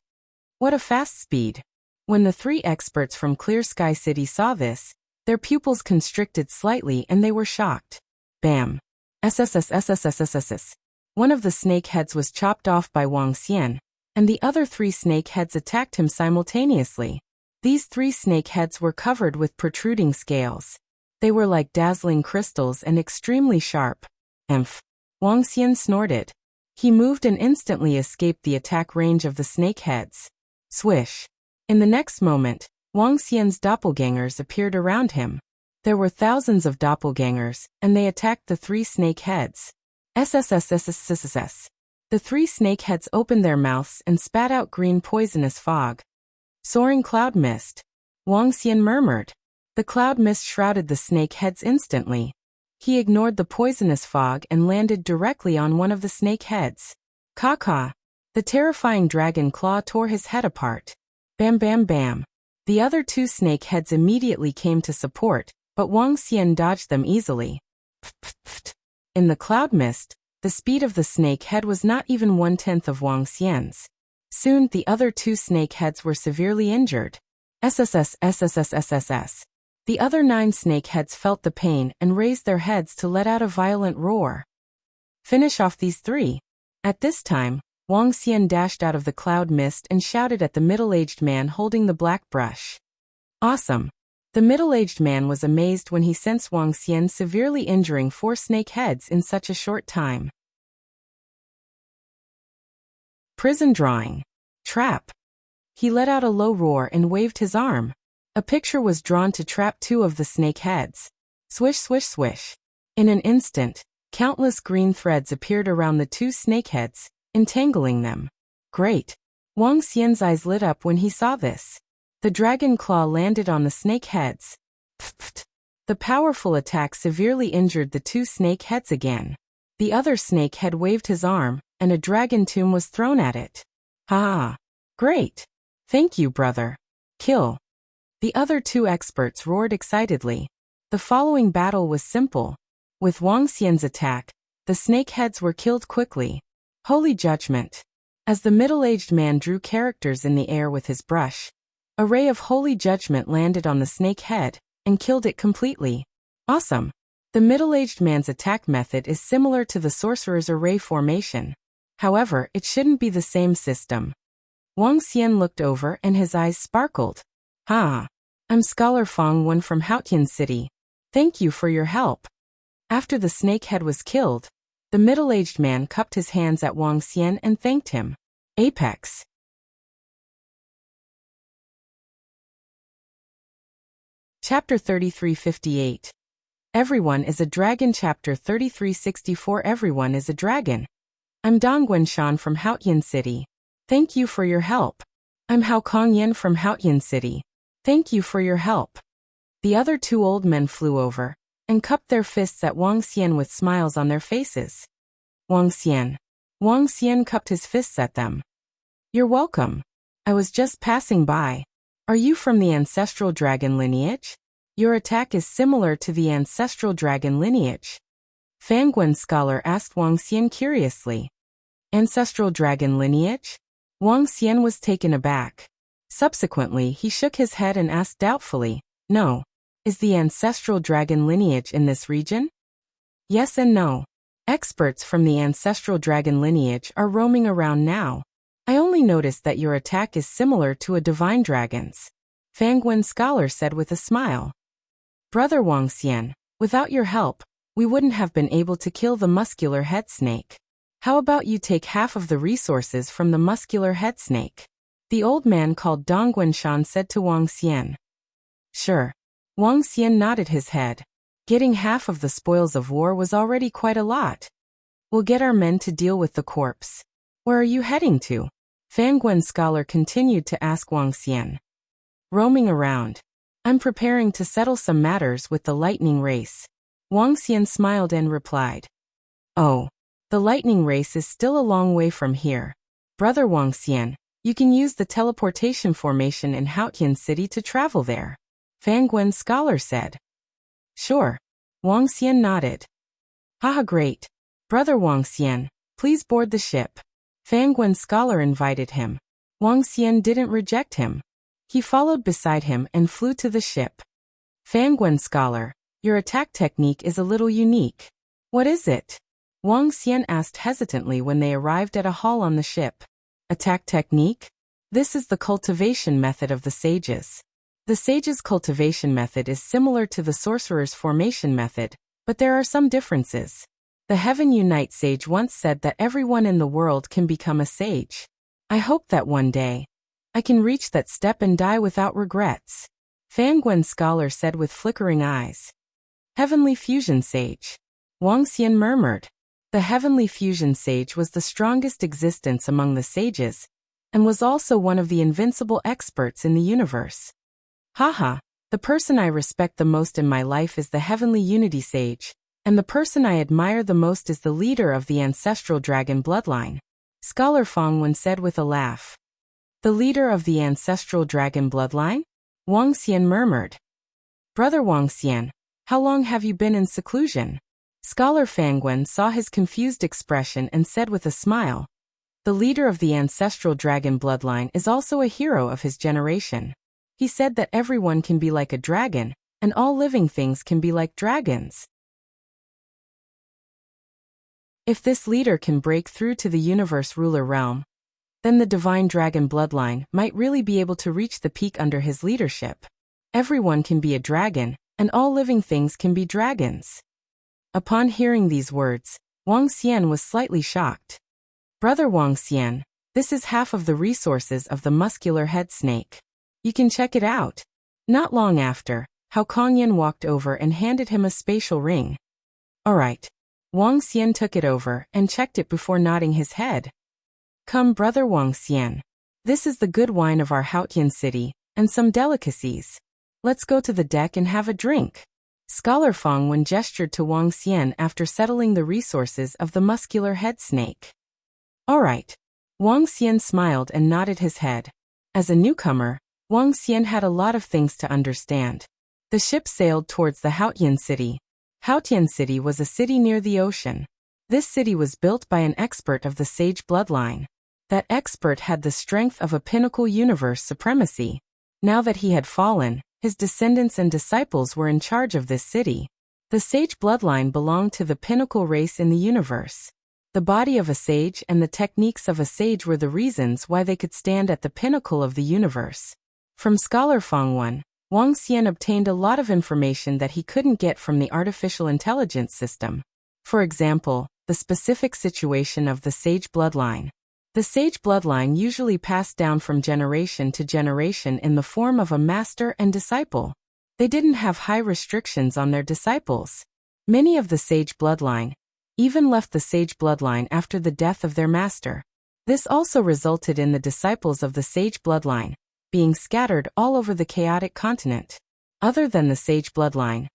What a fast speed! When the 3 experts from Clear Sky City saw this, their pupils constricted slightly and they were shocked. Bam! SSS. One of the snake heads was chopped off by Wang Xian, and the other 3 snake heads attacked him simultaneously. These 3 snake heads were covered with protruding scales. They were like dazzling crystals and extremely sharp. Wang Xian snorted. He moved and instantly escaped the attack range of the snake heads. Swish. In the next moment, Wang Xian's doppelgangers appeared around him. There were thousands of doppelgangers, and they attacked the 3 snake heads. SSS. The 3 snake heads opened their mouths and spat out green poisonous fog. Soaring cloud mist. Wang Xian murmured. The cloud mist shrouded the snake heads instantly. He ignored the poisonous fog and landed directly on one of the snake heads. Caw-caw. The terrifying dragon claw tore his head apart. Bam bam bam. The other two snake heads immediately came to support, but Wang Xian dodged them easily. In the cloud mist, the speed of the snake head was not even 1/10 of Wang Xian's. Soon the other two snake heads were severely injured. SSS. The other 9 snake heads felt the pain and raised their heads to let out a violent roar. Finish off these 3. At this time, Wang Xian dashed out of the cloud mist and shouted at the middle-aged man holding the black brush. Awesome! The middle-aged man was amazed when he sensed Wang Xian severely injuring 4 snake heads in such a short time. Prison drawing. Trap. He let out a low roar and waved his arm. A picture was drawn to trap 2 of the snake heads. Swish swish swish. In an instant, countless green threads appeared around the 2 snake heads, entangling them. Great! Wang Xian's eyes lit up when he saw this. The dragon claw landed on the snake heads. The powerful attack severely injured the 2 snake heads again. The other snake head waved his arm, and a dragon tomb was thrown at it. Ha! Great! Thank you, brother. Kill! The other 2 experts roared excitedly. The following battle was simple. With Wang Xian's attack, the snake heads were killed quickly. Holy judgment! As the middle-aged man drew characters in the air with his brush, a ray of holy judgment landed on the snake head and killed it completely. Awesome! The middle-aged man's attack method is similar to the sorcerer's array formation. However, it shouldn't be the same system. Wang Xian looked over and his eyes sparkled. Ha! I'm Scholar Fong Wen from Haotian City. Thank you for your help. After the snake head was killed, the middle-aged man cupped his hands at Wang Xian and thanked him. Apex. Chapter 3358. Everyone is a dragon. Chapter 3364. Everyone is a dragon. I'm Dong Guanshan from Haotian City. Thank you for your help. I'm Hao Kongyan from Haotian City. Thank you for your help. The other 2 old men flew over and cupped their fists at Wang Xian with smiles on their faces. Wang Xian. Wang Xian cupped his fists at them. You're welcome. I was just passing by. Are you from the ancestral dragon lineage? Your attack is similar to the ancestral dragon lineage. Fangwen Scholar asked Wang Xian curiously. Ancestral dragon lineage? Wang Xian was taken aback. Subsequently, he shook his head and asked doubtfully, No. Is the ancestral dragon lineage in this region? Yes and no. Experts from the ancestral dragon lineage are roaming around now. I only noticed that your attack is similar to a divine dragon's. Fangwen Scholar said with a smile. Brother Wang Xian, without your help, we wouldn't have been able to kill the muscular head snake. How about you take half of the resources from the muscular head snake? The old man called Dong Guanshan said to Wang Xian. Sure. Wang Xian nodded his head. Getting half of the spoils of war was already quite a lot. We'll get our men to deal with the corpse. Where are you heading to? Fangwen Scholar continued to ask Wang Xian. Roaming around. I'm preparing to settle some matters with the lightning race. Wang Xian smiled and replied. Oh, the lightning race is still a long way from here. Brother Wang Xian, you can use the teleportation formation in Haotian City to travel there. Fangwen Scholar said. Sure. Wang Xian nodded. Haha, great. Brother Wang Xian, please board the ship. Fangwen Scholar invited him. Wang Xian didn't reject him. He followed beside him and flew to the ship. Fangwen Scholar, your attack technique is a little unique. What is it? Wang Xian asked hesitantly when they arrived at a hall on the ship. Attack technique? This is the cultivation method of the sages. The sage's cultivation method is similar to the sorcerer's formation method, but there are some differences. The Heaven Unite sage once said that everyone in the world can become a sage. I hope that one day I can reach that step and die without regrets. Fangwen Scholar said with flickering eyes. Heavenly Fusion Sage. Wang Xian murmured. The Heavenly Fusion Sage was the strongest existence among the sages, and was also one of the invincible experts in the universe. Haha, the person I respect the most in my life is the Heavenly Unity Sage, and the person I admire the most is the leader of the ancestral dragon bloodline. Scholar Feng said with a laugh. The leader of the ancestral dragon bloodline? Wang Xian murmured. Brother Wang Xian, how long have you been in seclusion? Scholar Fangwen saw his confused expression and said with a smile. The leader of the ancestral dragon bloodline is also a hero of his generation. He said that everyone can be like a dragon, and all living things can be like dragons. If this leader can break through to the universe ruler realm, then the divine dragon bloodline might really be able to reach the peak under his leadership. Everyone can be a dragon, and all living things can be dragons. Upon hearing these words, Wang Xian was slightly shocked. Brother Wang Xian, this is half of the resources of the muscular head snake. You can check it out. Not long after, Hao Kongyan walked over and handed him a spatial ring. Alright. Wang Xian took it over and checked it before nodding his head. Come, Brother Wang Xian. This is the good wine of our Haotian city, and some delicacies. Let's go to the deck and have a drink. Scholar Feng gestured to Wang Xian after settling the resources of the muscular head snake. Alright. Wang Xian smiled and nodded his head. As a newcomer, Wang Xian had a lot of things to understand. The ship sailed towards the Haotian city. Haotian city was a city near the ocean. This city was built by an expert of the sage bloodline. That expert had the strength of a pinnacle universe supremacy. Now that he had fallen, his descendants and disciples were in charge of this city. The sage bloodline belonged to the pinnacle race in the universe. The body of a sage and the techniques of a sage were the reasons why they could stand at the pinnacle of the universe. From Scholar Feng, Wang Xian obtained a lot of information that he couldn't get from the artificial intelligence system. For example, the specific situation of the sage bloodline. The sage bloodline usually passed down from generation to generation in the form of a master and disciple. They didn't have high restrictions on their disciples. Many of the sage bloodline even left the sage bloodline after the death of their master. This also resulted in the disciples of the sage bloodline being scattered all over the chaotic continent. Other than the sage bloodline,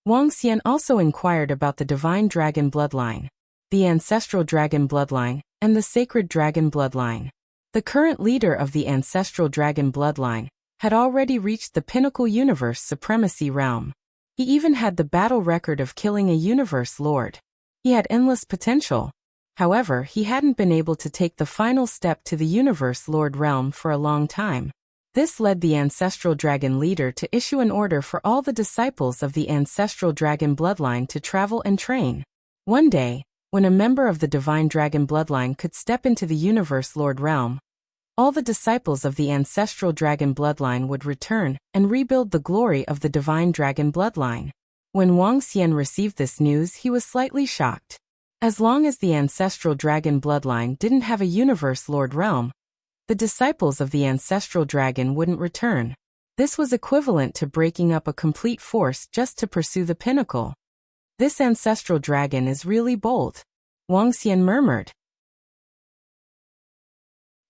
Wang Xian also inquired about the divine dragon bloodline, the ancestral dragon bloodline, and the sacred dragon bloodline. The current leader of the ancestral dragon bloodline had already reached the pinnacle universe supremacy realm. He even had the battle record of killing a universe lord. He had endless potential. However, he hadn't been able to take the final step to the universe lord realm for a long time. This led the ancestral dragon leader to issue an order for all the disciples of the ancestral dragon bloodline to travel and train. One day, when a member of the divine dragon bloodline could step into the universe lord realm, all the disciples of the ancestral dragon bloodline would return and rebuild the glory of the divine dragon bloodline. When Wang Xian received this news, he was slightly shocked. As long as the ancestral dragon bloodline didn't have a universe lord realm, the disciples of the ancestral dragon wouldn't return. This was equivalent to breaking up a complete force just to pursue the pinnacle. This ancestral dragon is really bold, Wang Xian murmured.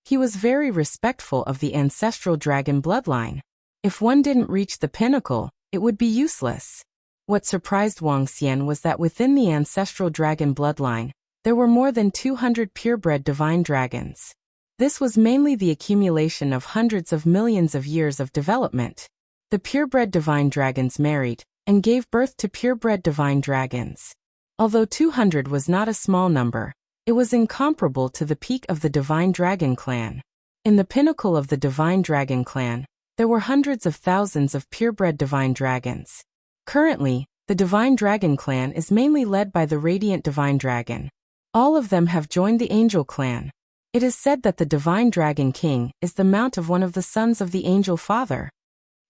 He was very respectful of the ancestral dragon bloodline. If one didn't reach the pinnacle, it would be useless. What surprised Wang Xian was that within the ancestral dragon bloodline, there were more than 200 purebred divine dragons. This was mainly the accumulation of hundreds of millions of years of development. The purebred divine dragons married and gave birth to purebred divine dragons. Although 200 was not a small number, it was incomparable to the peak of the divine dragon clan. In the pinnacle of the divine dragon clan, there were hundreds of thousands of purebred divine dragons. Currently, the divine dragon clan is mainly led by the radiant divine dragon. All of them have joined the angel clan. It is said that the divine dragon king is the mount of one of the sons of the angel father.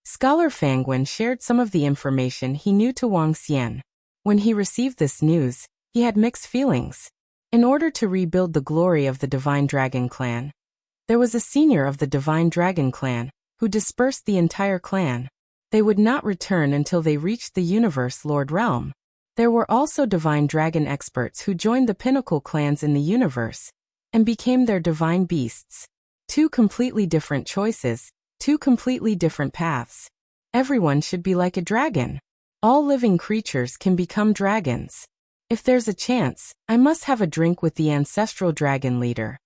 Scholar Fangwen shared some of the information he knew to Wang Xian. When he received this news, he had mixed feelings. In order to rebuild the glory of the divine dragon clan, there was a senior of the divine dragon clan who dispersed the entire clan. They would not return until they reached the universe lord realm. There were also divine dragon experts who joined the pinnacle clans in the universe and became their divine beasts. Two completely different choices, two completely different paths. Everyone should be like a dragon. All living creatures can become dragons. If there's a chance, I must have a drink with the ancestral dragon leader.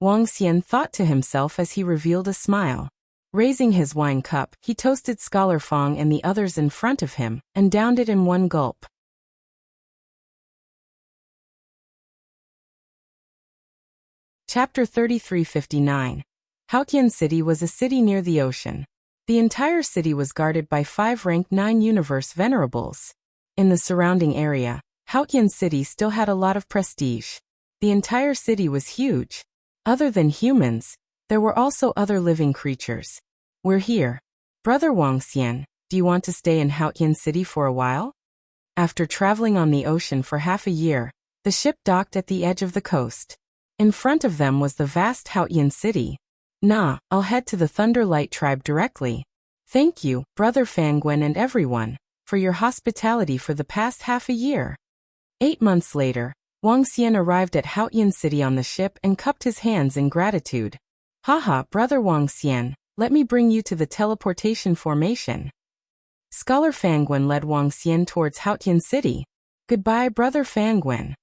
Wang Xian thought to himself as he revealed a smile. Raising his wine cup, he toasted Scholar Fang and the others in front of him, and downed it in one gulp. Chapter 3359. Haotian City was a city near the ocean. The entire city was guarded by 5 rank 9 universe venerables. In the surrounding area, Haotian City still had a lot of prestige. The entire city was huge. Other than humans, there were also other living creatures. We're here. Brother Wang Xian, do you want to stay in Haotian City for a while? After traveling on the ocean for half a year, the ship docked at the edge of the coast. In front of them was the vast Haotian City. Nah, I'll head to the Thunderlight tribe directly. Thank you, Brother Fangwen and everyone, for your hospitality for the past half a year. 8 months later, Wang Xian arrived at Haotian City on the ship and cupped his hands in gratitude. Haha, Brother Wang Xian, let me bring you to the teleportation formation. Scholar Fangwen led Wang Xian towards Haotian City. Goodbye, Brother Fangwen.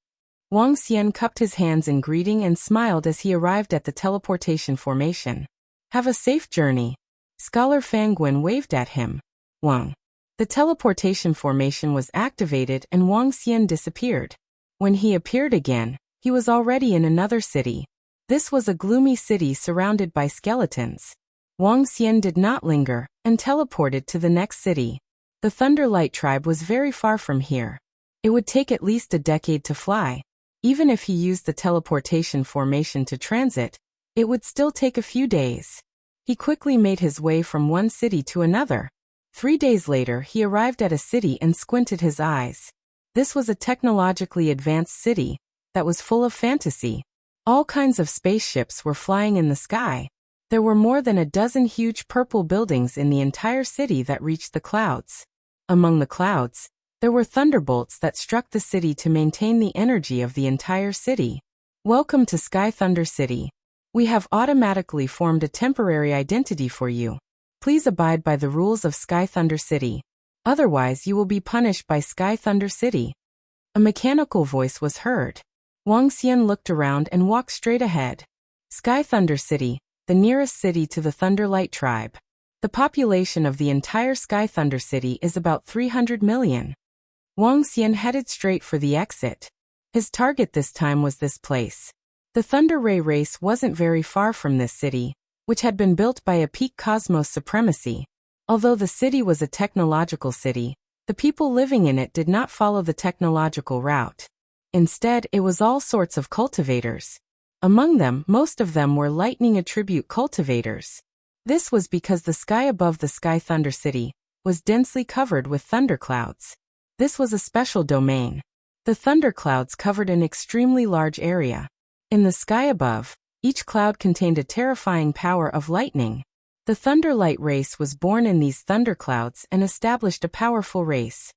Wang Xian cupped his hands in greeting and smiled as he arrived at the teleportation formation. Have a safe journey. Scholar Fangwen waved at him. Wang. The teleportation formation was activated and Wang Xian disappeared. When he appeared again, he was already in another city. This was a gloomy city surrounded by skeletons. Wang Xian did not linger and teleported to the next city. The Thunderlight tribe was very far from here. It would take at least a decade to fly. Even if he used the teleportation formation to transit, it would still take a few days. He quickly made his way from one city to another. 3 days later, he arrived at a city and squinted his eyes. This was a technologically advanced city that was full of fantasy. All kinds of spaceships were flying in the sky. There were more than a dozen huge purple buildings in the entire city that reached the clouds. Among the clouds, there were thunderbolts that struck the city to maintain the energy of the entire city. Welcome to Sky Thunder City. We have automatically formed a temporary identity for you. Please abide by the rules of Sky Thunder City. Otherwise, you will be punished by Sky Thunder City. A mechanical voice was heard. Wang Xian looked around and walked straight ahead. Sky Thunder City, the nearest city to the Thunderlight tribe. The population of the entire Sky Thunder City is about 300 million. Wang Xian headed straight for the exit. His target this time was this place. The Thunder Ray race wasn't very far from this city, which had been built by a peak cosmos supremacy. Although the city was a technological city, the people living in it did not follow the technological route. Instead, it was all sorts of cultivators. Among them, most of them were lightning attribute cultivators. This was because the sky above the Sky Thunder City was densely covered with thunderclouds. This was a special domain. The thunderclouds covered an extremely large area. In the sky above, each cloud contained a terrifying power of lightning. The Thunderlight race was born in these thunderclouds and established a powerful race.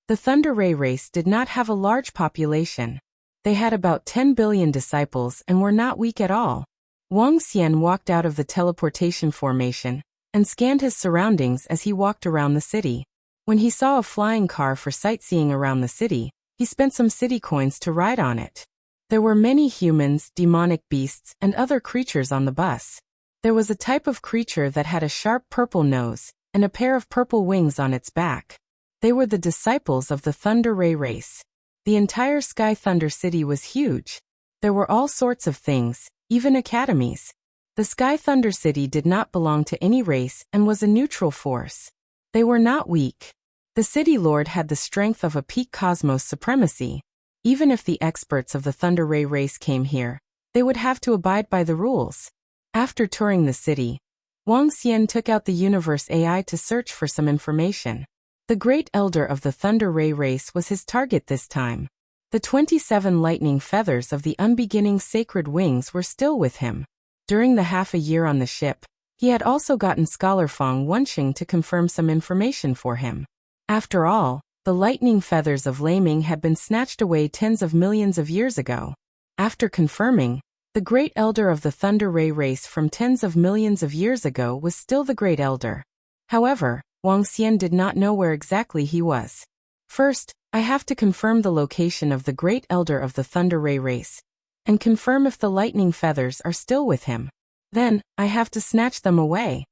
The Thunder Ray race did not have a large population. They had about 10 billion disciples and were not weak at all. Wang Xian walked out of the teleportation formation and scanned his surroundings as he walked around the city. When he saw a flying car for sightseeing around the city, he spent some city coins to ride on it. There were many humans, demonic beasts, and other creatures on the bus. There was a type of creature that had a sharp purple nose and a pair of purple wings on its back. They were the disciples of the Thunder Ray race. The entire Sky Thunder City was huge. There were all sorts of things, even academies. The Sky Thunder City did not belong to any race and was a neutral force. They were not weak. The city lord had the strength of a peak cosmos supremacy. Even if the experts of the Thunder Ray race came here, they would have to abide by the rules. After touring the city, Wang Xian took out the Universe AI to search for some information. The Great Elder of the Thunder Ray race was his target this time. The 27 lightning feathers of the unbeginning sacred wings were still with him. During the half a year on the ship, he had also gotten Scholar Fang Wenxing to confirm some information for him. After all, the lightning feathers of Laming had been snatched away tens of millions of years ago. After confirming, the Great Elder of the Thunder Ray race from tens of millions of years ago was still the Great Elder. However, Wang Xian did not know where exactly he was. First, I have to confirm the location of the Great Elder of the Thunder Ray race, and confirm if the lightning feathers are still with him. Then, I have to snatch them away.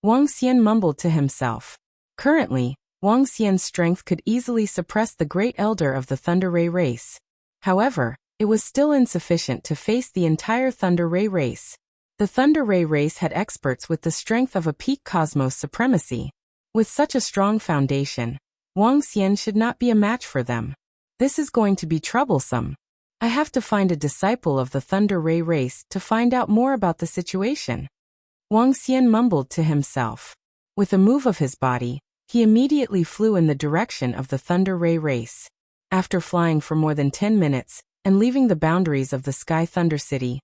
Wang Xian mumbled to himself. Currently, Wang Xian's strength could easily suppress the great elder of the Thunder Ray race. However, it was still insufficient to face the entire Thunder Ray race. The Thunder Ray race had experts with the strength of a peak cosmos supremacy. With such a strong foundation, Wang Xian should not be a match for them. This is going to be troublesome. I have to find a disciple of the Thunder Ray race to find out more about the situation. Wang Xian mumbled to himself. With a move of his body, he immediately flew in the direction of the Thunder Ray race. After flying for more than 10 minutes, and leaving the boundaries of the Sky Thunder City,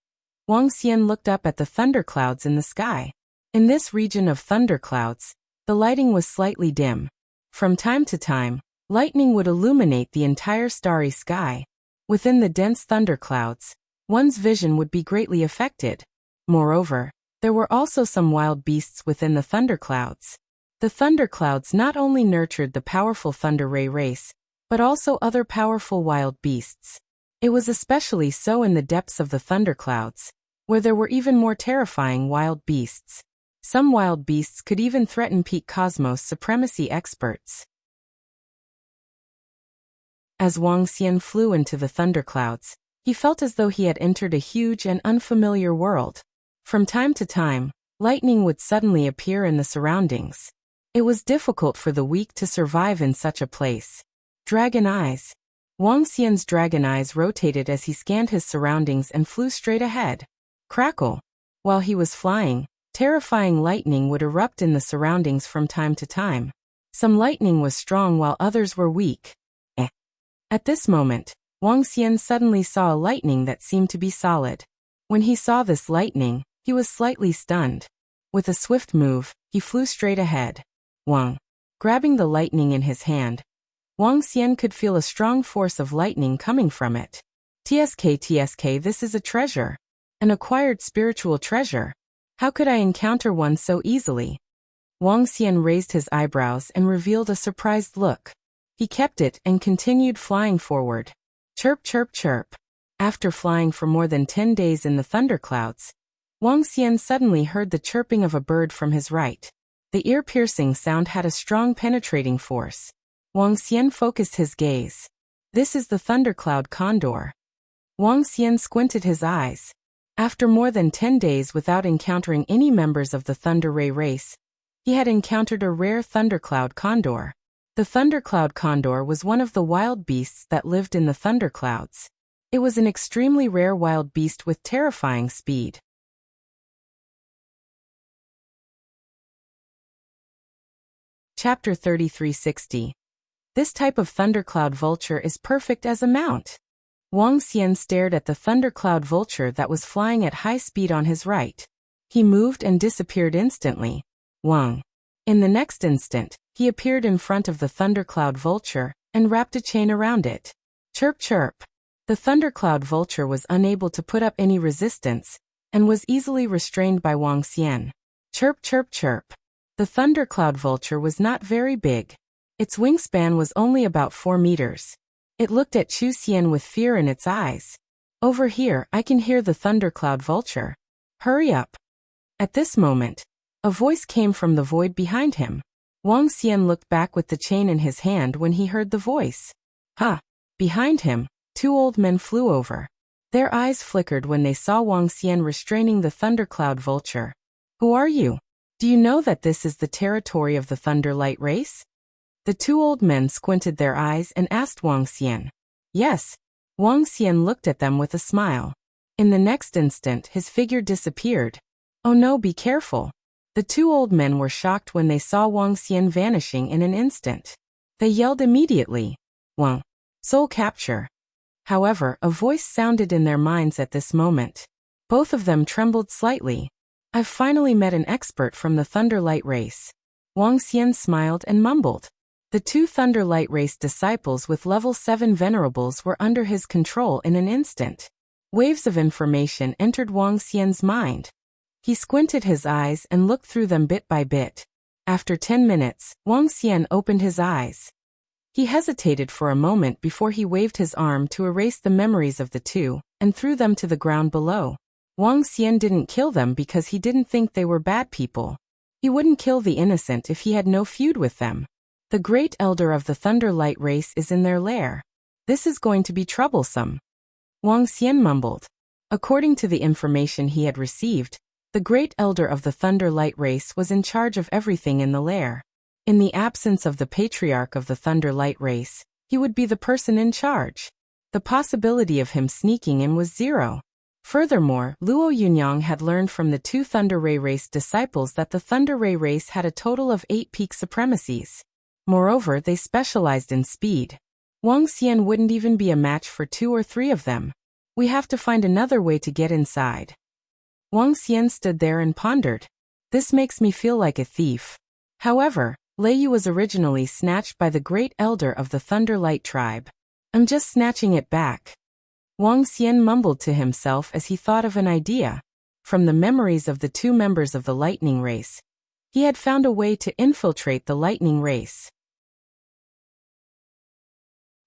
Wang Xian looked up at the thunderclouds in the sky. In this region of thunderclouds, the lighting was slightly dim. From time to time, lightning would illuminate the entire starry sky. Within the dense thunderclouds, one's vision would be greatly affected. Moreover, there were also some wild beasts within the thunderclouds. The thunderclouds not only nurtured the powerful Thunder Ray race, but also other powerful wild beasts. It was especially so in the depths of the thunderclouds, where there were even more terrifying wild beasts. Some wild beasts could even threaten peak cosmos supremacy experts. As Wang Xian flew into the thunderclouds, he felt as though he had entered a huge and unfamiliar world. From time to time, lightning would suddenly appear in the surroundings. It was difficult for the weak to survive in such a place. Dragon eyes. Wang Xian's dragon eyes rotated as he scanned his surroundings and flew straight ahead. Crackle. While he was flying, terrifying lightning would erupt in the surroundings from time to time. Some lightning was strong while others were weak. At this moment, Wang Xian suddenly saw a lightning that seemed to be solid. When he saw this lightning, he was slightly stunned. With a swift move, he flew straight ahead. Wang. Grabbing the lightning in his hand, Wang Xian could feel a strong force of lightning coming from it. TSK, this is a treasure. An acquired spiritual treasure. How could I encounter one so easily? Wang Xian raised his eyebrows and revealed a surprised look. He kept it and continued flying forward. Chirp, chirp, chirp. After flying for more than 10 days in the thunderclouds, Wang Xian suddenly heard the chirping of a bird from his right. The ear-piercing sound had a strong penetrating force. Wang Xian focused his gaze. This is the thundercloud condor. Wang Xian squinted his eyes. After more than 10 days without encountering any members of the Thunder Ray race, he had encountered a rare thundercloud condor. The thundercloud condor was one of the wild beasts that lived in the thunderclouds. It was an extremely rare wild beast with terrifying speed. Chapter 3360. This type of thundercloud vulture is perfect as a mount. Wang Xian stared at the thundercloud vulture that was flying at high speed on his right. He moved and disappeared instantly. Wang. In the next instant, he appeared in front of the thundercloud vulture and wrapped a chain around it. Chirp, chirp. The thundercloud vulture was unable to put up any resistance and was easily restrained by Wang Xian. Chirp, chirp, chirp. The thundercloud vulture was not very big. Its wingspan was only about 4 meters. It looked at Chu Xian with fear in its eyes. Over here, I can hear the thundercloud vulture. Hurry up. At this moment, a voice came from the void behind him. Wang Xian looked back with the chain in his hand when he heard the voice. Ha! Behind him, 2 old men flew over. Their eyes flickered when they saw Wang Xian restraining the thundercloud vulture. Who are you? Do you know that this is the territory of the Thunderlight race? The 2 old men squinted their eyes and asked Wang Xian. Yes. Wang Xian looked at them with a smile. In the next instant, his figure disappeared. Oh no, be careful. The 2 old men were shocked when they saw Wang Xian vanishing in an instant. They yelled immediately. Wang. Soul capture. However, a voice sounded in their minds at this moment. Both of them trembled slightly. I've finally met an expert from the Thunderlight race. Wang Xian smiled and mumbled. The 2 Thunderlight race disciples with level 7 venerables were under his control in an instant. Waves of information entered Wang Xian's mind. He squinted his eyes and looked through them bit by bit. After 10 minutes, Wang Xian opened his eyes. He hesitated for a moment before he waved his arm to erase the memories of the 2, and threw them to the ground below. Wang Xian didn't kill them because he didn't think they were bad people. He wouldn't kill the innocent if he had no feud with them. The great elder of the Thunder Light race is in their lair. This is going to be troublesome. Wang Xian mumbled. According to the information he had received, the great elder of the Thunder Light race was in charge of everything in the lair. In the absence of the patriarch of the Thunder Light race, he would be the person in charge. The possibility of him sneaking in was zero. Furthermore, Luo Yunyang had learned from the two Thunder Ray race disciples that the Thunder Ray race had a total of 8 peak supremacies. Moreover, they specialized in speed. Wang Xian wouldn't even be a match for 2 or 3 of them. We have to find another way to get inside. Wang Xian stood there and pondered. This makes me feel like a thief. However, Lei Yu was originally snatched by the great elder of the Thunder Light tribe. I'm just snatching it back. Wang Xian mumbled to himself as he thought of an idea. From the memories of the 2 members of the lightning race, he had found a way to infiltrate the lightning race.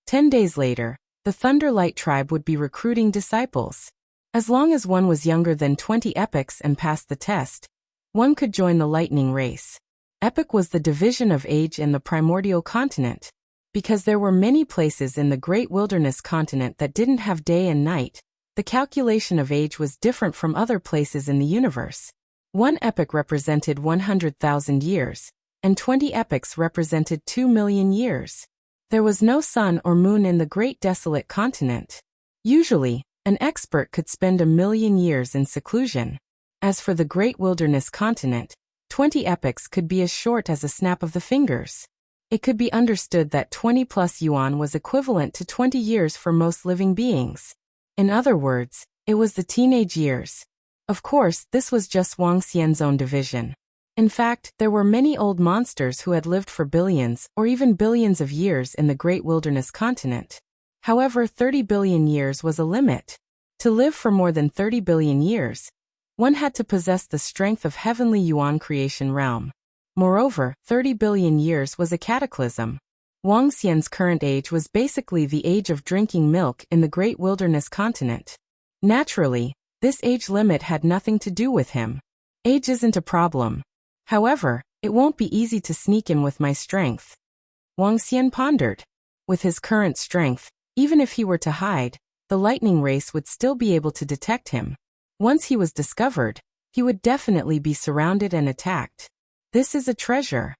10 days later, the Thunder Light tribe would be recruiting disciples. As long as one was younger than 20 epochs and passed the test, one could join the lightning race. Epoch was the division of age in the primordial continent. Because there were many places in the great wilderness continent that didn't have day and night, the calculation of age was different from other places in the universe. 1 epoch represented 100,000 years, and 20 epochs represented 2 million years. There was no sun or moon in the great desolate continent. Usually, an expert could spend 1,000,000 years in seclusion. As for the great wilderness continent, 20 epochs could be as short as a snap of the fingers. It could be understood that 20 plus yuan was equivalent to 20 years for most living beings. In other words, it was the teenage years. Of course, this was just Wang Xian's own division. In fact, there were many old monsters who had lived for billions or even billions of years in the great wilderness continent. However, 30 billion years was a limit. To live for more than 30 billion years, one had to possess the strength of heavenly yuan creation realm. Moreover, 30 billion years was a cataclysm. Wang Xian's current age was basically the age of drinking milk in the great wilderness continent. Naturally, this age limit had nothing to do with him. Age isn't a problem. However, it won't be easy to sneak in with my strength. Wang Xian pondered. With his current strength, even if he were to hide, the lightning race would still be able to detect him. Once he was discovered, he would definitely be surrounded and attacked. This is a treasure.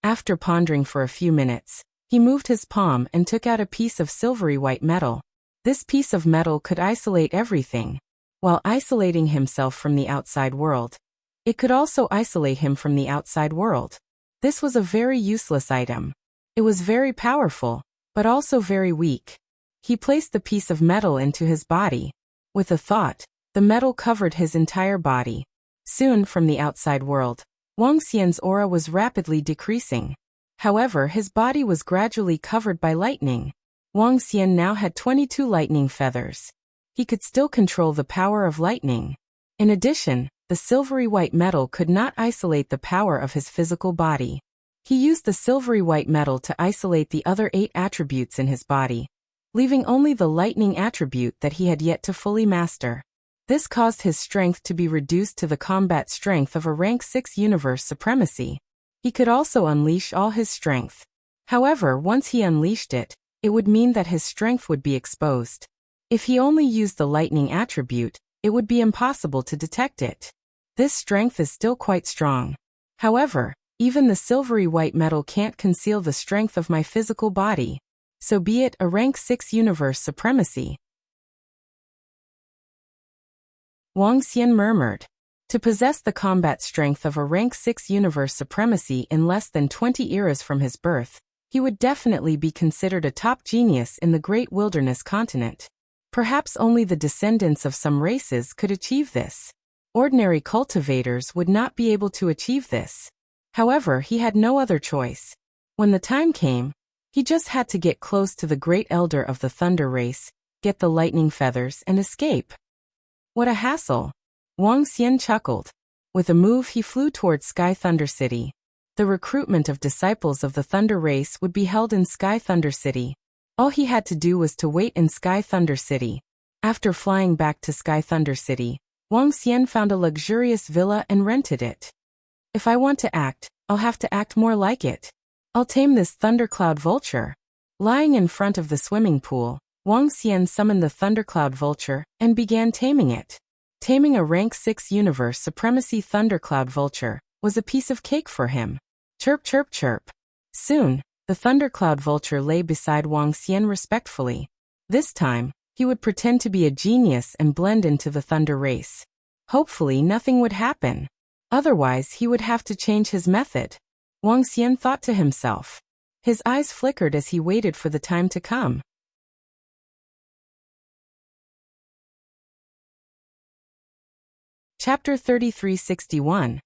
After pondering for a few minutes, he moved his palm and took out a piece of silvery white metal. This piece of metal could isolate everything. While isolating himself from the outside world, it could also isolate him from the outside world. This was a very useless item. It was very powerful, but also very weak. He placed the piece of metal into his body. With a thought, the metal covered his entire body. Soon, from the outside world, Wang Xian's aura was rapidly decreasing. However, his body was gradually covered by lightning. Wang Xian now had 22 lightning feathers. He could still control the power of lightning. In addition, the silvery white metal could not isolate the power of his physical body. He used the silvery white metal to isolate the other 8 attributes in his body, leaving only the lightning attribute that he had yet to fully master. This caused his strength to be reduced to the combat strength of a rank 6 universe supremacy. He could also unleash all his strength. However, once he unleashed it, it would mean that his strength would be exposed. If he only used the lightning attribute, it would be impossible to detect it. This strength is still quite strong. However, even the silvery white metal can't conceal the strength of my physical body. So be it a rank 6 universe supremacy. Wang Xian murmured. To possess the combat strength of a rank 6 universe supremacy in less than 20 eras from his birth, he would definitely be considered a top genius in the great wilderness continent. Perhaps only the descendants of some races could achieve this. Ordinary cultivators would not be able to achieve this. However, he had no other choice. When the time came, he just had to get close to the great elder of the thunder race, get the lightning feathers and escape. What a hassle! Wang Xian chuckled. With a move he flew towards Sky Thunder City. The recruitment of disciples of the Thunder Race would be held in Sky Thunder City. All he had to do was to wait in Sky Thunder City. After flying back to Sky Thunder City, Wang Xian found a luxurious villa and rented it. If I want to act, I'll have to act more like it. I'll tame this thundercloud vulture. Lying in front of the swimming pool, Wang Xian summoned the thundercloud vulture and began taming it. Taming a rank 6 universe supremacy thundercloud vulture was a piece of cake for him. Chirp chirp chirp. Soon, the thundercloud vulture lay beside Wang Xian respectfully. This time, he would pretend to be a genius and blend into the thunder race. Hopefully nothing would happen. Otherwise he would have to change his method. Wang Xian thought to himself. His eyes flickered as he waited for the time to come. Chapter 3361.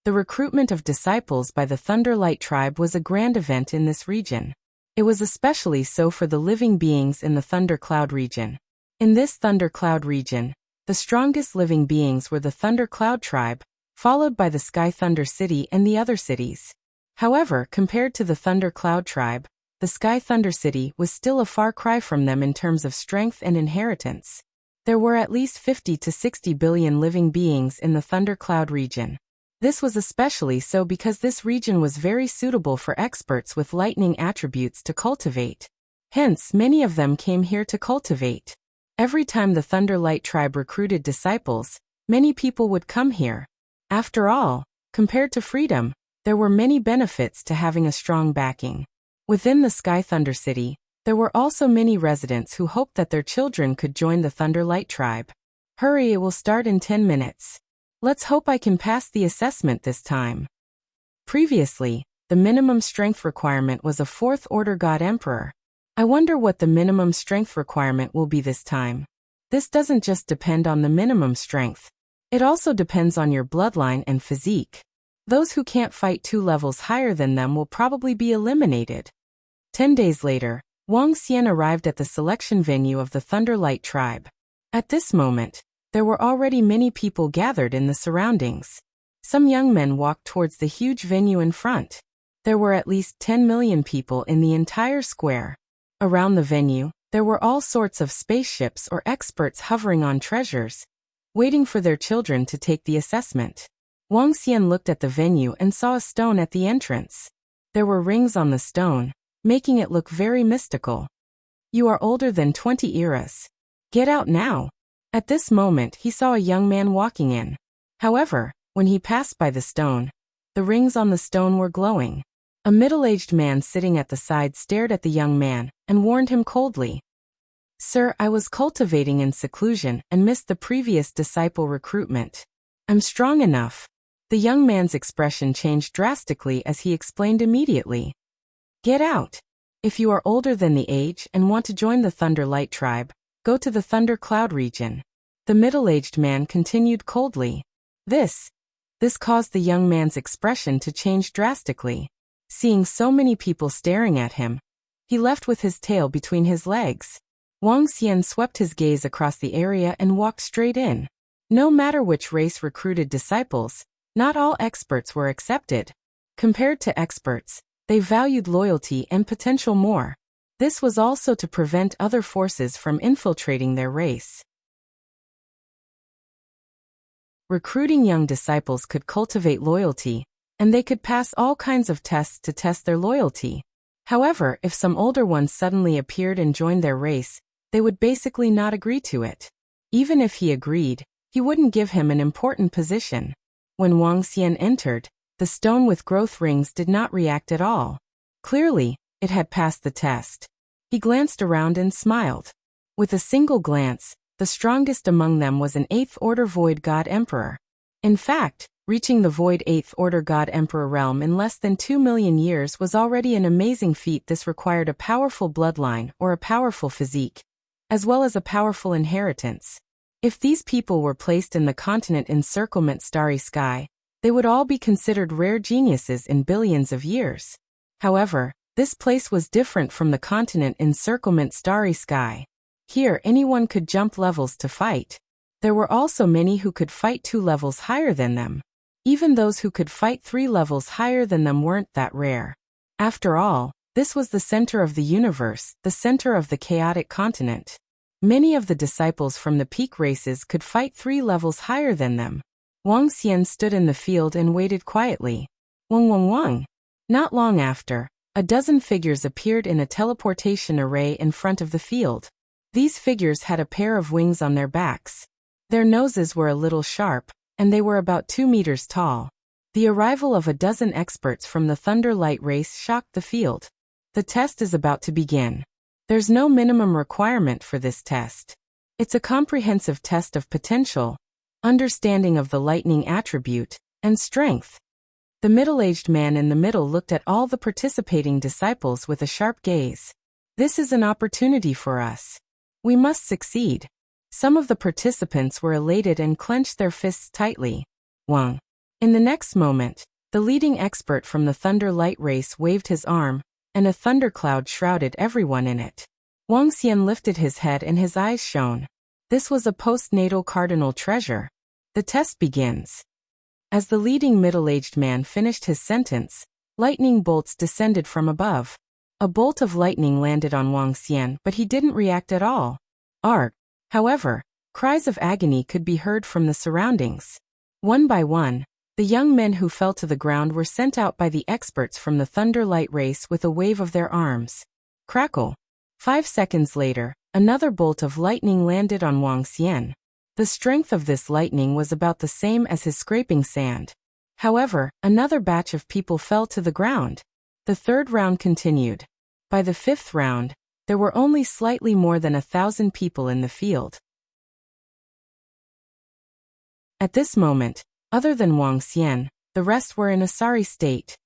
The recruitment of disciples by the Thunderlight tribe was a grand event in this region. It was especially so for the living beings in the Thundercloud region. In this Thundercloud region, the strongest living beings were the Thundercloud tribe, followed by the Sky Thunder City and the other cities. However, compared to the Thundercloud tribe, the Sky Thunder City was still a far cry from them in terms of strength and inheritance. There were at least 50 to 60 billion living beings in the Thundercloud region. This was especially so because this region was very suitable for experts with lightning attributes to cultivate. Hence, many of them came here to cultivate. Every time the Thunderlight tribe recruited disciples, many people would come here. After all, compared to freedom, there were many benefits to having a strong backing. Within the Sky Thunder City, there were also many residents who hoped that their children could join the Thunderlight tribe. Hurry, it will start in 10 minutes. Let's hope I can pass the assessment this time. Previously, the minimum strength requirement was a 4th order God Emperor. I wonder what the minimum strength requirement will be this time. This doesn't just depend on the minimum strength. It also depends on your bloodline and physique. Those who can't fight 2 levels higher than them will probably be eliminated. 10 days later, Wang Xian arrived at the selection venue of the Thunderlight tribe. At this moment, there were already many people gathered in the surroundings. Some young men walked towards the huge venue in front. There were at least 10 million people in the entire square. Around the venue, there were all sorts of spaceships or experts hovering on treasures, waiting for their children to take the assessment. Wang Xian looked at the venue and saw a stone at the entrance. There were rings on the stone, making it look very mystical. You are older than 20 eras. Get out now. At this moment he saw a young man walking in. However, when he passed by the stone, the rings on the stone were glowing. A middle-aged man sitting at the side stared at the young man and warned him coldly. Sir, I was cultivating in seclusion and missed the previous disciple recruitment. I'm strong enough. The young man's expression changed drastically as he explained immediately. Get out. If you are older than the age and want to join the Thunderlight tribe, go to the Thundercloud region. The middle-aged man continued coldly. This caused the young man's expression to change drastically. Seeing so many people staring at him, he left with his tail between his legs. Wang Xian swept his gaze across the area and walked straight in. No matter which race recruited disciples, not all experts were accepted. Compared to experts, they valued loyalty and potential more. This was also to prevent other forces from infiltrating their race. Recruiting young disciples could cultivate loyalty, and they could pass all kinds of tests to test their loyalty. However, if some older ones suddenly appeared and joined their race, they would basically not agree to it. Even if he agreed, he wouldn't give him an important position. When Wang Xian entered, the stone with growth rings did not react at all. Clearly, it had passed the test. He glanced around and smiled. With a single glance, the strongest among them was an 8th Order Void God Emperor. In fact, reaching the Void 8th Order God Emperor realm in less than 2 million years was already an amazing feat. This required a powerful bloodline or a powerful physique, as well as a powerful inheritance. If these people were placed in the continent encirclement Starry Sky, they would all be considered rare geniuses in billions of years. However, this place was different from the continent encirclement Starry Sky. Here anyone could jump levels to fight. There were also many who could fight 2 levels higher than them. Even those who could fight 3 levels higher than them weren't that rare. After all, this was the center of the universe, the center of the chaotic continent. Many of the disciples from the peak races could fight 3 levels higher than them. Wang Xian stood in the field and waited quietly. Wang Wang Wang. Not long after, a dozen figures appeared in a teleportation array in front of the field. These figures had a pair of wings on their backs. Their noses were a little sharp, and they were about 2 meters tall. The arrival of a dozen experts from the Thunder Light race shocked the field. The test is about to begin. There's no minimum requirement for this test. It's a comprehensive test of potential, understanding of the lightning attribute, and strength. The middle-aged man in the middle looked at all the participating disciples with a sharp gaze. This is an opportunity for us. We must succeed. Some of the participants were elated and clenched their fists tightly. Wang. In the next moment, the leading expert from the Thunder Light race waved his arm, and a thundercloud shrouded everyone in it. Wang Xian lifted his head and his eyes shone. This was a postnatal cardinal treasure. The test begins. As the leading middle-aged man finished his sentence, lightning bolts descended from above. A bolt of lightning landed on Wang Xian, but he didn't react at all. Arg! However, cries of agony could be heard from the surroundings. One by one, the young men who fell to the ground were sent out by the experts from the Thunder Light race with a wave of their arms. Crackle! 5 seconds later, another bolt of lightning landed on Wang Xian. The strength of this lightning was about the same as his scraping sand. However, another batch of people fell to the ground. The third round continued. By the 5th round, there were only slightly more than 1,000 people in the field. At this moment, other than Wang Xian, the rest were in a sorry state.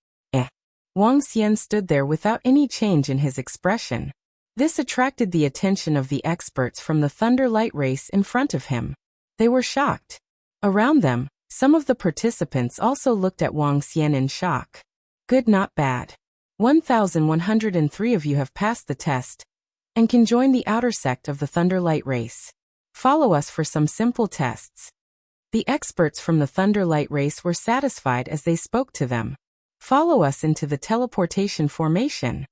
Wang Xian stood there without any change in his expression. This attracted the attention of the experts from the Thunder Light race in front of him. They were shocked. Around them, some of the participants also looked at Wang Xian in shock. Good, not bad. 1,103 of you have passed the test and can join the outer sect of the Thunder Light race. Follow us for some simple tests. The experts from the Thunder Light race were satisfied as they spoke to them. Follow us into the teleportation formation.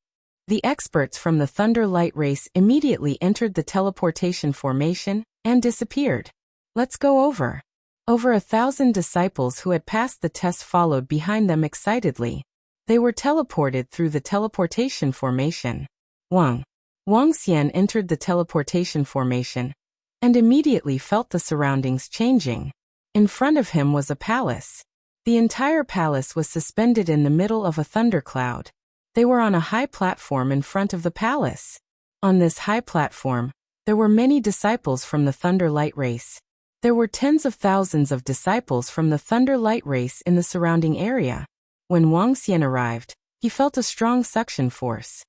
The experts from the Thunder Light race immediately entered the teleportation formation and disappeared. Let's go over. Over 1,000 disciples who had passed the test followed behind them excitedly. They were teleported through the teleportation formation. Wang Xian entered the teleportation formation and immediately felt the surroundings changing. In front of him was a palace. The entire palace was suspended in the middle of a thundercloud. They were on a high platform in front of the palace. On this high platform, there were many disciples from the Thunder Light race. There were tens of thousands of disciples from the Thunder Light race in the surrounding area. When Wang Xian arrived, he felt a strong suction force.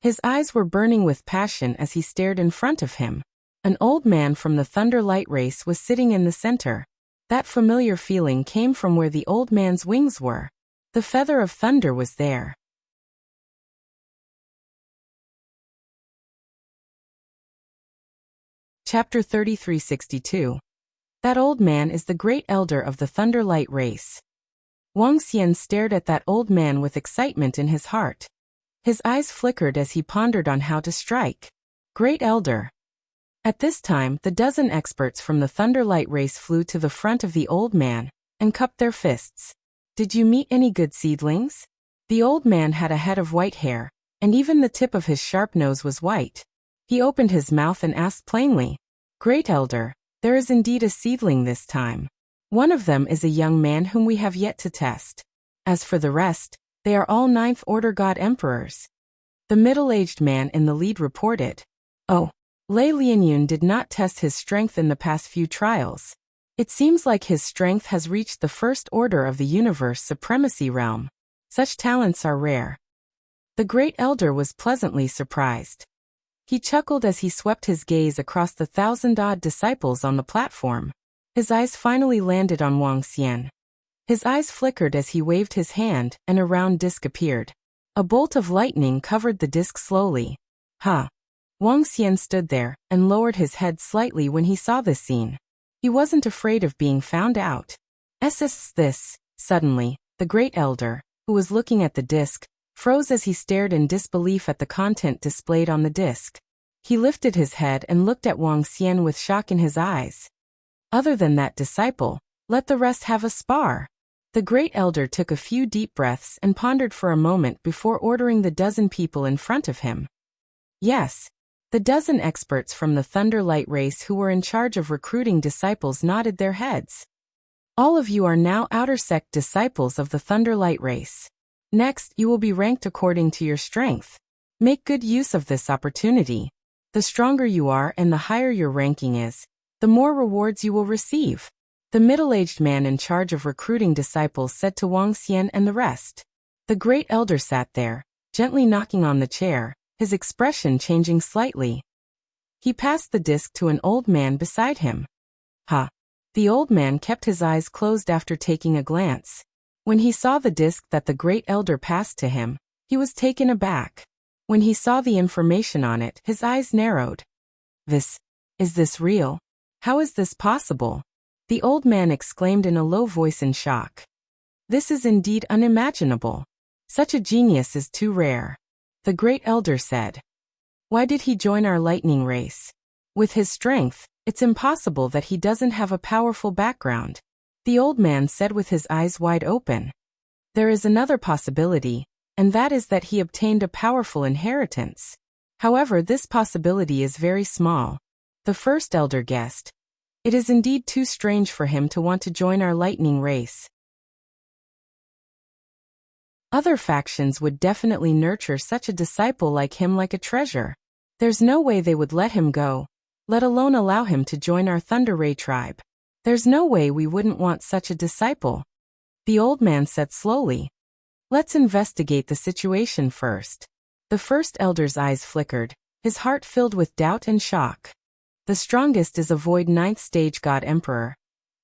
His eyes were burning with passion as he stared in front of him. An old man from the Thunder Light race was sitting in the center. That familiar feeling came from where the old man's wings were. The feather of thunder was there. Chapter 3362. That old man is the great elder of the Thunder Light race. Wang Xian stared at that old man with excitement in his heart. His eyes flickered as he pondered on how to strike. Great elder. At this time, the dozen experts from the Thunder Light race flew to the front of the old man and cupped their fists. Did you meet any good seedlings? The old man had a head of white hair, and even the tip of his sharp nose was white. He opened his mouth and asked plainly, Great elder, there is indeed a seedling this time. One of them is a young man whom we have yet to test. As for the rest, they are all 9th Order God Emperors. The middle-aged man in the lead reported. Oh, Lei Lianyun did not test his strength in the past few trials. It seems like his strength has reached the 1st order of the universe supremacy realm. Such talents are rare. The great elder was pleasantly surprised. He chuckled as he swept his gaze across the 1,000-odd disciples on the platform. His eyes finally landed on Wang Xian. His eyes flickered as he waved his hand, and a round disc appeared. A bolt of lightning covered the disc slowly. Ha! Wang Xian stood there and lowered his head slightly when he saw this scene. He wasn't afraid of being found out. This. Suddenly, the great elder, who was looking at the disc, froze as he stared in disbelief at the content displayed on the disc. He lifted his head and looked at Wang Xian with shock in his eyes. Other than that disciple, let the rest have a spar. The great elder took a few deep breaths and pondered for a moment before ordering the dozen people in front of him. Yes. The dozen experts from the Thunder Light race who were in charge of recruiting disciples nodded their heads. All of you are now outer sect disciples of the Thunder Light race. Next, you will be ranked according to your strength. Make good use of this opportunity. The stronger you are and the higher your ranking is, the more rewards you will receive. The middle-aged man in charge of recruiting disciples said to Wang Xian and the rest. The great elder sat there, gently knocking on the chair, his expression changing slightly. He passed the disc to an old man beside him. Ha! The old man kept his eyes closed after taking a glance. When he saw the disc that the great elder passed to him, he was taken aback. When he saw the information on it, his eyes narrowed. Is this real? How is this possible? The old man exclaimed in a low voice in shock. This is indeed unimaginable. Such a genius is too rare. The great elder said. Why did he join our lightning race? With his strength, it's impossible that he doesn't have a powerful background. The old man said with his eyes wide open. There is another possibility, and that is that he obtained a powerful inheritance. However, this possibility is very small. The first elder guessed. It is indeed too strange for him to want to join our lightning race. Other factions would definitely nurture such a disciple like him like a treasure. There's no way they would let him go, let alone allow him to join our Thunder Ray tribe. There's no way we wouldn't want such a disciple. The old man said slowly. Let's investigate the situation first. The first elder's eyes flickered, his heart filled with doubt and shock. The strongest is a Void 9th stage God Emperor,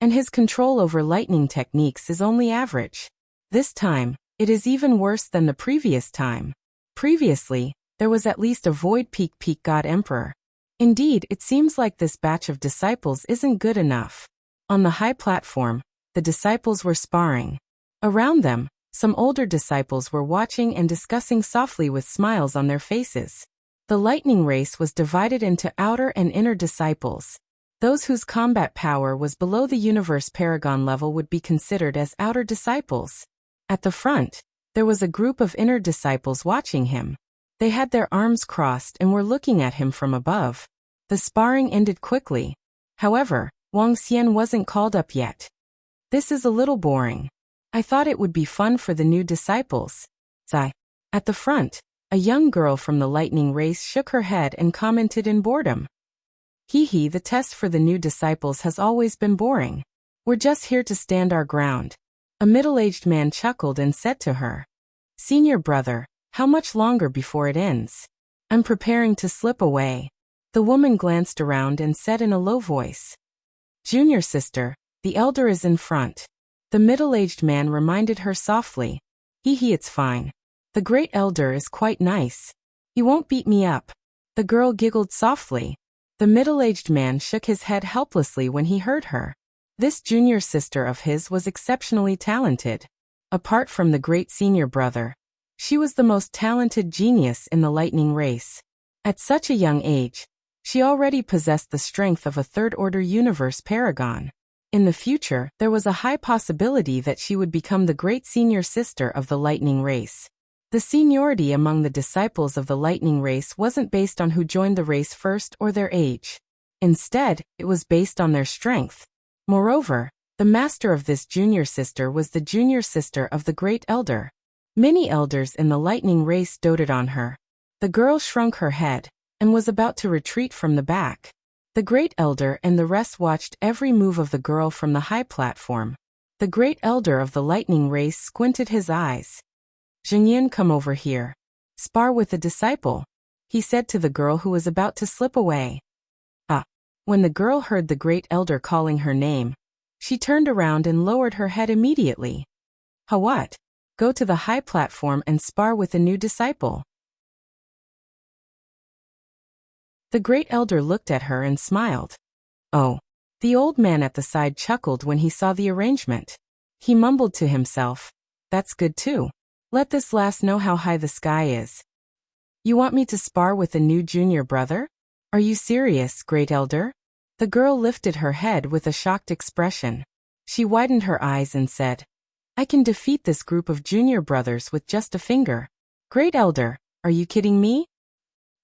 and his control over lightning techniques is only average. This time, it is even worse than the previous time. Previously, there was at least a Void Peak God Emperor. Indeed, it seems like this batch of disciples isn't good enough. On the high platform, the disciples were sparring. Around them, some older disciples were watching and discussing softly with smiles on their faces. The lightning race was divided into outer and inner disciples. Those whose combat power was below the universe paragon level would be considered as outer disciples. At the front, there was a group of inner disciples watching him. They had their arms crossed and were looking at him from above. The sparring ended quickly. However, Wang Xian wasn't called up yet. This is a little boring. I thought it would be fun for the new disciples. Sigh. At the front, a young girl from the lightning race shook her head and commented in boredom. The test for the new disciples has always been boring. We're just here to stand our ground. A middle-aged man chuckled and said to her. Senior brother, how much longer before it ends? I'm preparing to slip away. The woman glanced around and said in a low voice. Junior sister, the elder is in front. The middle-aged man reminded her softly. It's fine. The great elder is quite nice. He won't beat me up. The girl giggled softly. The middle-aged man shook his head helplessly when he heard her. This junior sister of his was exceptionally talented. Apart from the great senior brother, she was the most talented genius in the lightning race. At such a young age, she already possessed the strength of a third-order universe paragon. In the future, there was a high possibility that she would become the great senior sister of the lightning race. The seniority among the disciples of the lightning race wasn't based on who joined the race first or their age. Instead, it was based on their strength. Moreover, the master of this junior sister was the junior sister of the great elder. Many elders in the lightning race doted on her. The girl shrunk her head and was about to retreat from the back. The great elder and the rest watched every move of the girl from the high platform. The great elder of the lightning race squinted his eyes. Jingyan, come over here. Spar with the disciple, he said to the girl who was about to slip away. When the girl heard the great elder calling her name, she turned around and lowered her head immediately. What? Go to the high platform and spar with a new disciple. The great elder looked at her and smiled. Oh. The old man at the side chuckled when he saw the arrangement. He mumbled to himself. That's good too. Let this lass know how high the sky is. You want me to spar with a new junior brother? Are you serious, Great Elder? The girl lifted her head with a shocked expression. She widened her eyes and said, I can defeat this group of junior brothers with just a finger. Great Elder, are you kidding me?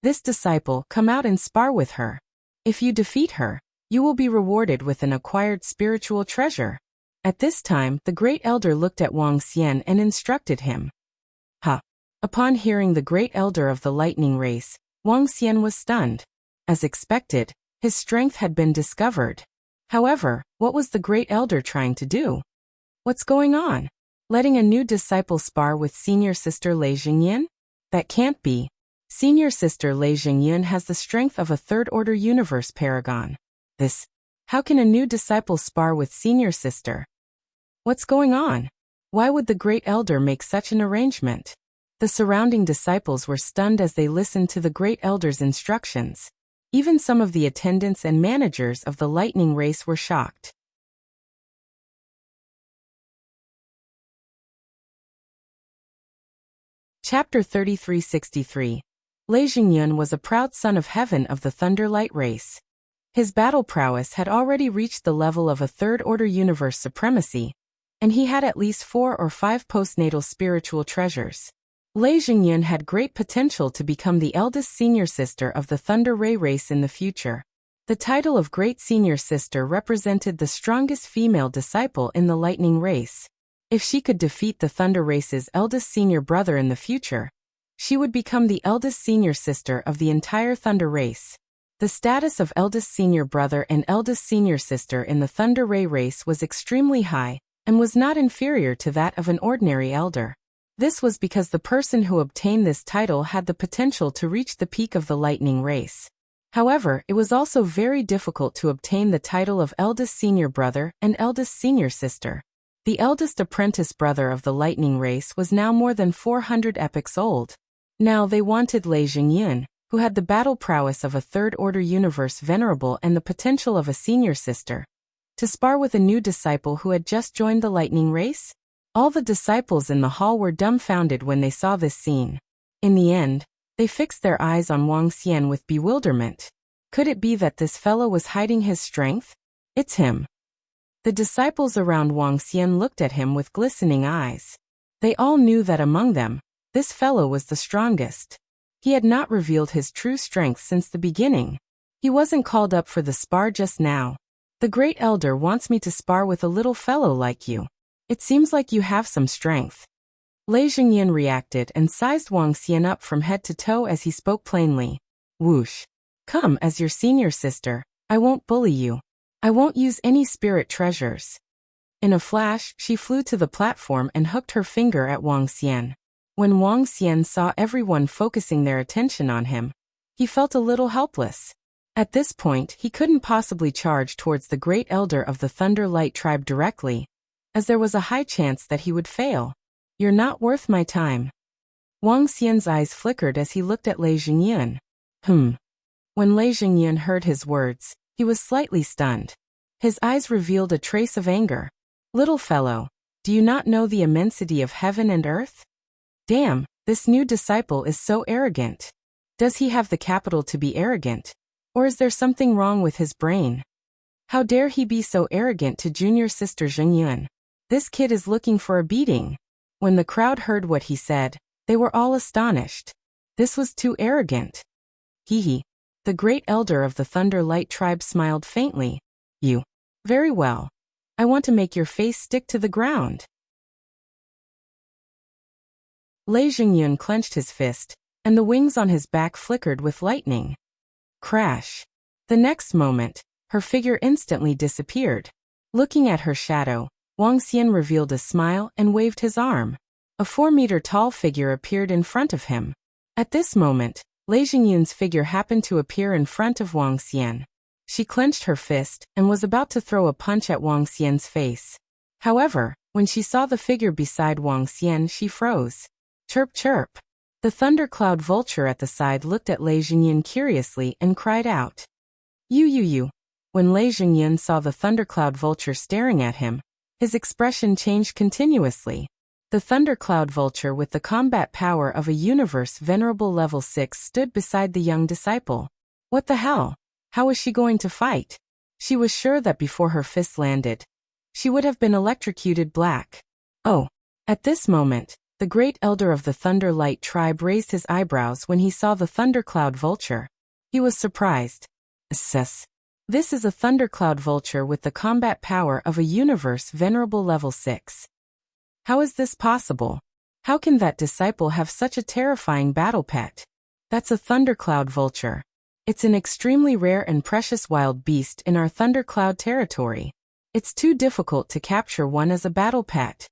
This disciple, come out and spar with her. If you defeat her, you will be rewarded with an acquired spiritual treasure. At this time, the Great Elder looked at Wang Xian and instructed him. Ha! Upon hearing the Great Elder of the Lightning Race, Wang Xian was stunned. As expected, his strength had been discovered. However, what was the Great Elder trying to do? What's going on? Letting a new disciple spar with senior sister Lei Jingyan? That can't be. Senior sister Lei Jingyan has the strength of a third-order universe paragon. How can a new disciple spar with senior sister? What's going on? Why would the Great Elder make such an arrangement? The surrounding disciples were stunned as they listened to the Great Elder's instructions. Even some of the attendants and managers of the Lightning Race were shocked. Chapter 3363. Lei Jingyan was a proud son of heaven of the Thunderlight Race. His battle prowess had already reached the level of a third-order universe supremacy, and he had at least 4 or 5 postnatal spiritual treasures. Lei Jingyan had great potential to become the eldest senior sister of the Thunder Ray race in the future. The title of Great Senior Sister represented the strongest female disciple in the Lightning Race. If she could defeat the Thunder Race's eldest senior brother in the future, she would become the eldest senior sister of the entire Thunder Race. The status of eldest senior brother and eldest senior sister in the Thunder Ray race was extremely high, and was not inferior to that of an ordinary elder. This was because the person who obtained this title had the potential to reach the peak of the Lightning Race. However, it was also very difficult to obtain the title of eldest senior brother and eldest senior sister. The eldest apprentice brother of the Lightning Race was now more than 400 epochs old. Now they wanted Lei Jingyan, who had the battle prowess of a third-order universe venerable and the potential of a senior sister, to spar with a new disciple who had just joined the Lightning Race? All the disciples in the hall were dumbfounded when they saw this scene. In the end, they fixed their eyes on Wang Xian with bewilderment. Could it be that this fellow was hiding his strength? It's him. The disciples around Wang Xian looked at him with glistening eyes. They all knew that among them, this fellow was the strongest. He had not revealed his true strength since the beginning. He wasn't called up for the spar just now. The Great Elder wants me to spar with a little fellow like you. It seems like you have some strength. Lei Jingyan reacted and sized Wang Xian up from head to toe as he spoke plainly. Whoosh. Come as your senior sister, I won't bully you. I won't use any spirit treasures. In a flash, she flew to the platform and hooked her finger at Wang Xian. When Wang Xian saw everyone focusing their attention on him, he felt a little helpless. At this point, he couldn't possibly charge towards the Great Elder of the Thunder Light tribe directly, as there was a high chance that he would fail. You're not worth my time. Wang Xian's eyes flickered as he looked at Lei Jingyan. When Lei Jingyan heard his words, he was slightly stunned. His eyes revealed a trace of anger. Little fellow, do you not know the immensity of heaven and earth? Damn, this new disciple is so arrogant. Does he have the capital to be arrogant? Or is there something wrong with his brain? How dare he be so arrogant to junior sister Jingyan? This kid is looking for a beating. When the crowd heard what he said, they were all astonished. This was too arrogant. Hee. The Great Elder of the Thunder Light tribe smiled faintly. You. Very well. I want to make your face stick to the ground. Lei Jingyan clenched his fist, and the wings on his back flickered with lightning. Crash. The next moment, her figure instantly disappeared. Looking at her shadow, Wang Xian revealed a smile and waved his arm. A 4-meter-tall figure appeared in front of him. At this moment, Lei Jingyan's figure happened to appear in front of Wang Xian. She clenched her fist and was about to throw a punch at Wang Xian's face. However, when she saw the figure beside Wang Xian, she froze. Chirp chirp. The thundercloud vulture at the side looked at Lei Jingyan curiously and cried out. You. When Lei Jingyan saw the thundercloud vulture staring at him, his expression changed continuously. The thundercloud vulture with the combat power of a universe venerable level 6 stood beside the young disciple. What the hell? How was she going to fight? She was sure that before her fists landed, she would have been electrocuted black. Oh. At this moment, the great elder of the Thunder Light tribe raised his eyebrows when he saw the thundercloud vulture. He was surprised. Sus. This is a thundercloud vulture with the combat power of a universe venerable level 6. How is this possible? How can that disciple have such a terrifying battle pet? That's a thundercloud vulture. It's an extremely rare and precious wild beast in our thundercloud territory. It's too difficult to capture one as a battle pet.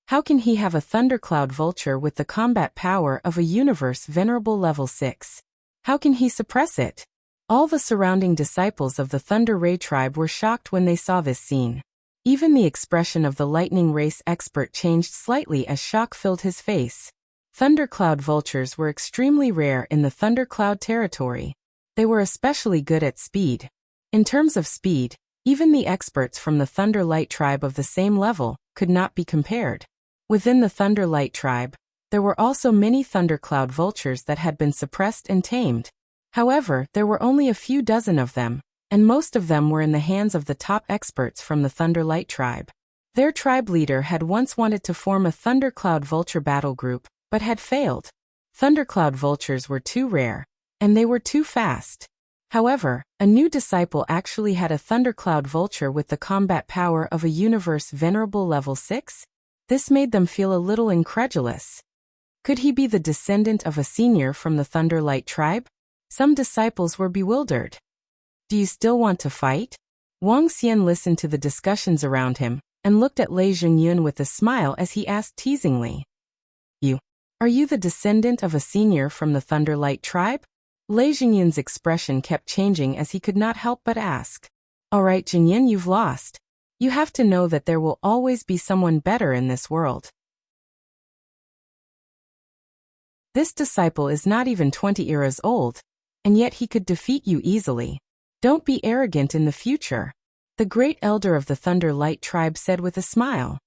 How can he have a thundercloud vulture with the combat power of a universe venerable level 6? How can he suppress it? All the surrounding disciples of the Thunder Ray tribe were shocked when they saw this scene. Even the expression of the lightning race expert changed slightly as shock filled his face. Thundercloud vultures were extremely rare in the thundercloud territory. They were especially good at speed. In terms of speed, even the experts from the Thunder Light tribe of the same level could not be compared. Within the Thunder Light tribe, there were also many thundercloud vultures that had been suppressed and tamed. However, there were only a few dozen of them, and most of them were in the hands of the top experts from the Thunder Light tribe. Their tribe leader had once wanted to form a thundercloud vulture battle group, but had failed. Thundercloud vultures were too rare, and they were too fast. However, a new disciple actually had a thundercloud vulture with the combat power of a universe venerable level 6? This made them feel a little incredulous. Could he be the descendant of a senior from the Thunder Light tribe? Some disciples were bewildered. Do you still want to fight? Wang Xian listened to the discussions around him, and looked at Lei Zhengyun with a smile as he asked teasingly. Are you the descendant of a senior from the Thunder Light tribe? Lei Zhengyun's expression kept changing as he could not help but ask. Alright Zhengyun, you've lost. You have to know that there will always be someone better in this world. This disciple is not even 20 eras old, and yet he could defeat you easily. Don't be arrogant in the future, the great elder of the Thunder Light tribe said with a smile.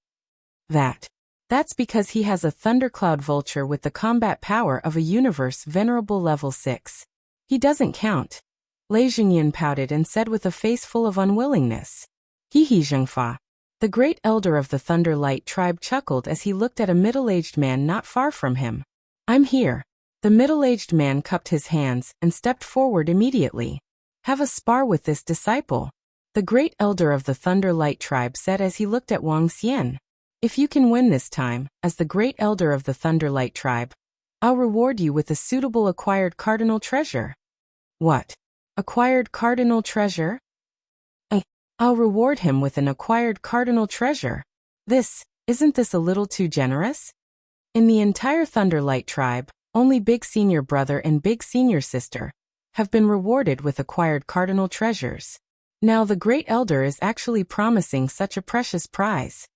That's because he has a thundercloud vulture with the combat power of a universe venerable level 6. He doesn't count. Lei Zhengyun pouted and said with a face full of unwillingness. Hehe Zhengfa. The great elder of the Thunder Light tribe chuckled as he looked at a middle-aged man not far from him. I'm here. The middle-aged man cupped his hands and stepped forward immediately. Have a spar with this disciple. The great elder of the Thunder Light tribe said as he looked at Wang Xian. If you can win this time, as the great elder of the Thunder Light tribe, I'll reward you with a suitable acquired cardinal treasure. What? Acquired cardinal treasure? I'll reward him with an acquired cardinal treasure. Isn't this a little too generous? In the entire Thunder Light tribe, only Big Senior Brother and Big Senior Sister have been rewarded with acquired cardinal treasures. Now the great elder is actually promising such a precious prize.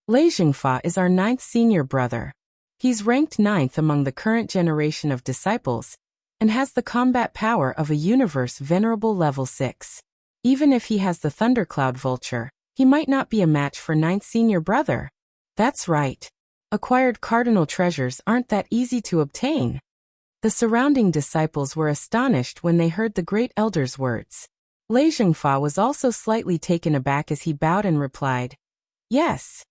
Lei Zhengfa is our 9th senior brother. He's ranked 9th among the current generation of disciples, and has the combat power of a universe venerable level 6. Even if he has the thundercloud vulture, he might not be a match for 9th senior brother. That's right. Acquired cardinal treasures aren't that easy to obtain. The surrounding disciples were astonished when they heard the great elder's words. Lei Zhengfa was also slightly taken aback as he bowed and replied, Yes.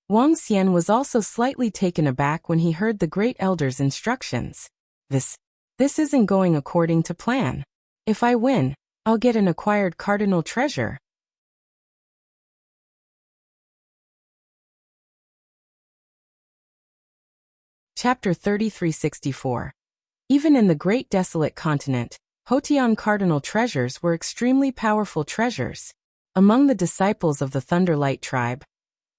Wang Xian was also slightly taken aback when he heard the great elder's instructions. This isn't going according to plan. If I win, I'll get an acquired cardinal treasure. Chapter 3364. Even in the Great Desolate Continent, Hotian cardinal treasures were extremely powerful treasures. Among the disciples of the Thunder Light tribe,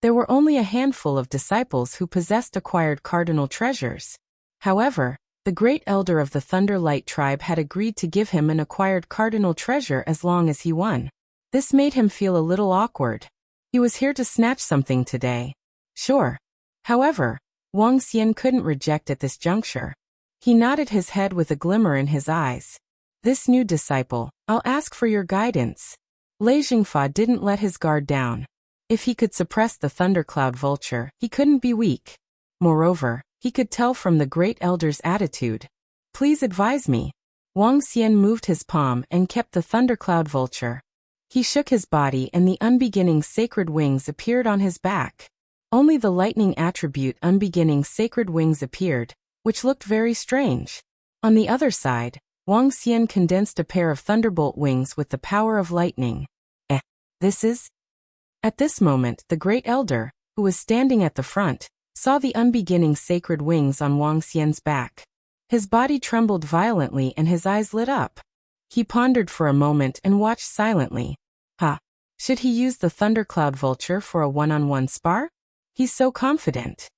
there were only a handful of disciples who possessed acquired cardinal treasures. However, the great elder of the Thunder Light tribe had agreed to give him an acquired cardinal treasure as long as he won. This made him feel a little awkward. He was here to snatch something today. Sure. However, Wang Xian couldn't reject at this juncture. He nodded his head with a glimmer in his eyes. This new disciple, I'll ask for your guidance. Lei Zhengfa didn't let his guard down. If he could suppress the thundercloud vulture, he couldn't be weak. Moreover, he could tell from the great elder's attitude. Please advise me. Wang Xian moved his palm and kept the thundercloud vulture. He shook his body and the unbeginning sacred wings appeared on his back. Only the lightning attribute unbeginning sacred wings appeared, which looked very strange. On the other side, Wang Xian condensed a pair of thunderbolt wings with the power of lightning. This is? At this moment, the great elder, who was standing at the front, saw the unbeginning sacred wings on Wang Xian's back. His body trembled violently and his eyes lit up. He pondered for a moment and watched silently. Should he use the thundercloud vulture for a one-on-one spar? He's so confident.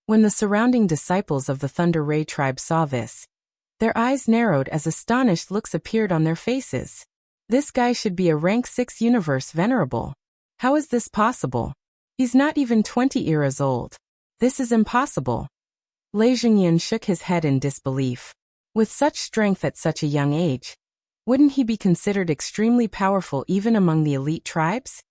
When the surrounding disciples of the Thunder Ray tribe saw this, their eyes narrowed as astonished looks appeared on their faces. This guy should be a rank 6 universe venerable. How is this possible? He's not even 20 eras old. This is impossible. Lei Jingyan shook his head in disbelief. With such strength at such a young age, wouldn't he be considered extremely powerful even among the elite tribes?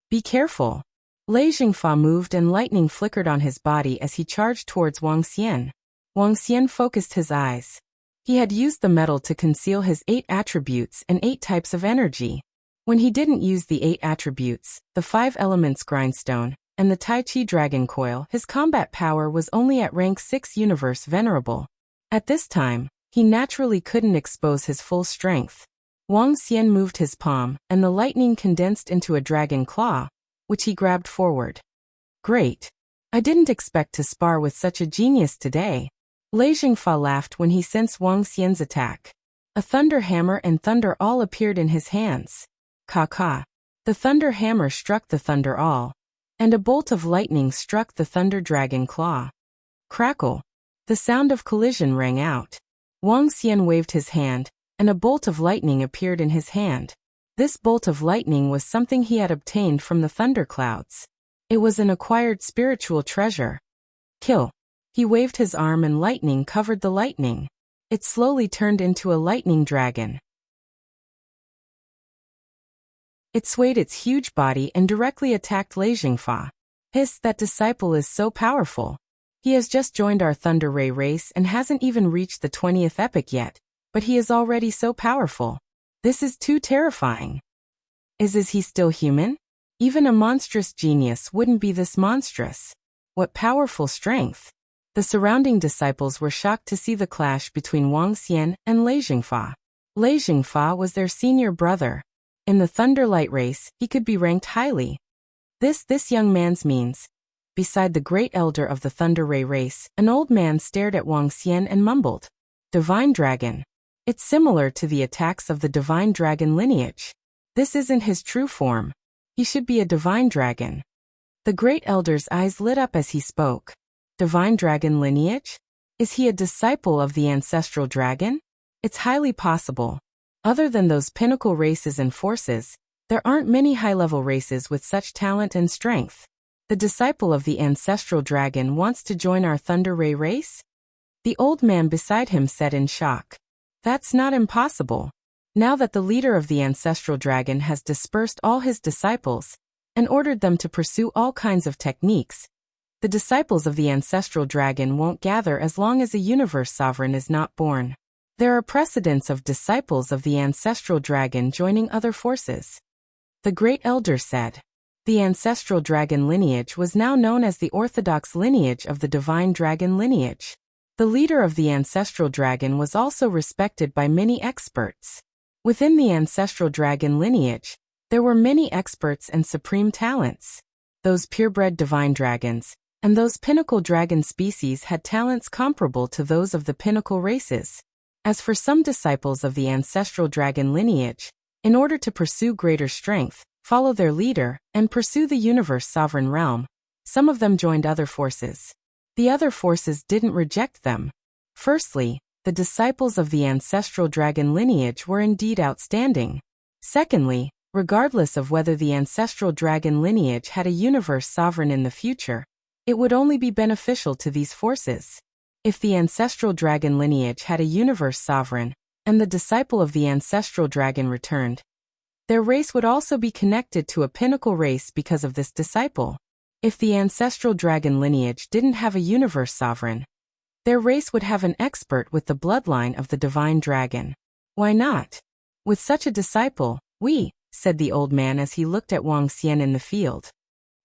Be careful. Lei Jingfa moved and lightning flickered on his body as he charged towards Wang Xian. Wang Xian focused his eyes. He had used the metal to conceal his 8 attributes and 8 types of energy. When he didn't use the 8 attributes, the 5 elements grindstone, and the Tai Chi dragon coil, his combat power was only at rank 6 universe venerable. At this time, he naturally couldn't expose his full strength. Wang Xian moved his palm, and the lightning condensed into a dragon claw, which he grabbed forward. Great. I didn't expect to spar with such a genius today. Lei Jingfa laughed when he sensed Wang Xian's attack. A thunder hammer and thunder awl appeared in his hands. Ka. The thunder hammer struck the thunder awl, and a bolt of lightning struck the thunder dragon claw. Crackle. The sound of collision rang out. Wang Xian waved his hand, and a bolt of lightning appeared in his hand. This bolt of lightning was something he had obtained from the thunderclouds. It was an acquired spiritual treasure. Kill. He waved his arm and lightning covered the lightning. It slowly turned into a lightning dragon. It swayed its huge body and directly attacked Lei Jingfa. Hiss, that disciple is so powerful. He has just joined our Thunder Ray race and hasn't even reached the 20th epoch yet, but he is already so powerful. This is too terrifying. Is he still human? Even a monstrous genius wouldn't be this monstrous. What powerful strength. The surrounding disciples were shocked to see the clash between Wang Xian and Lei Jingfa. Lei Jingfa was their senior brother. In the Thunderlight race, he could be ranked highly. This young man's means. Beside the great elder of the Thunder Ray race, an old man stared at Wang Xian and mumbled, "Divine Dragon." It's similar to the attacks of the Divine Dragon lineage. This isn't his true form. He should be a Divine Dragon. The great elder's eyes lit up as he spoke. Divine Dragon lineage? Is he a disciple of the ancestral dragon? It's highly possible. Other than those pinnacle races and forces, there aren't many high-level races with such talent and strength. The disciple of the ancestral dragon wants to join our Thunder Ray race? The old man beside him said in shock. That's not impossible. Now that the leader of the ancestral dragon has dispersed all his disciples and ordered them to pursue all kinds of techniques, the disciples of the ancestral dragon won't gather as long as a universe sovereign is not born. There are precedents of disciples of the ancestral dragon joining other forces. The great elder said. The ancestral dragon lineage was now known as the orthodox lineage of the divine dragon lineage. The leader of the ancestral dragon was also respected by many experts. Within the ancestral dragon lineage, there were many experts and supreme talents. Those purebred divine dragons, and those pinnacle dragon species had talents comparable to those of the pinnacle races. As for some disciples of the ancestral dragon lineage, in order to pursue greater strength, follow their leader, and pursue the universe sovereign realm, some of them joined other forces. The other forces didn't reject them. Firstly, the disciples of the ancestral dragon lineage were indeed outstanding. Secondly, regardless of whether the ancestral dragon lineage had a universe sovereign in the future, it would only be beneficial to these forces. If the ancestral dragon lineage had a universe sovereign, and the disciple of the ancestral dragon returned, their race would also be connected to a pinnacle race because of this disciple. If the ancestral dragon lineage didn't have a universe sovereign, their race would have an expert with the bloodline of the divine dragon. Why not? With such a disciple, said the old man as he looked at Wang Xian in the field.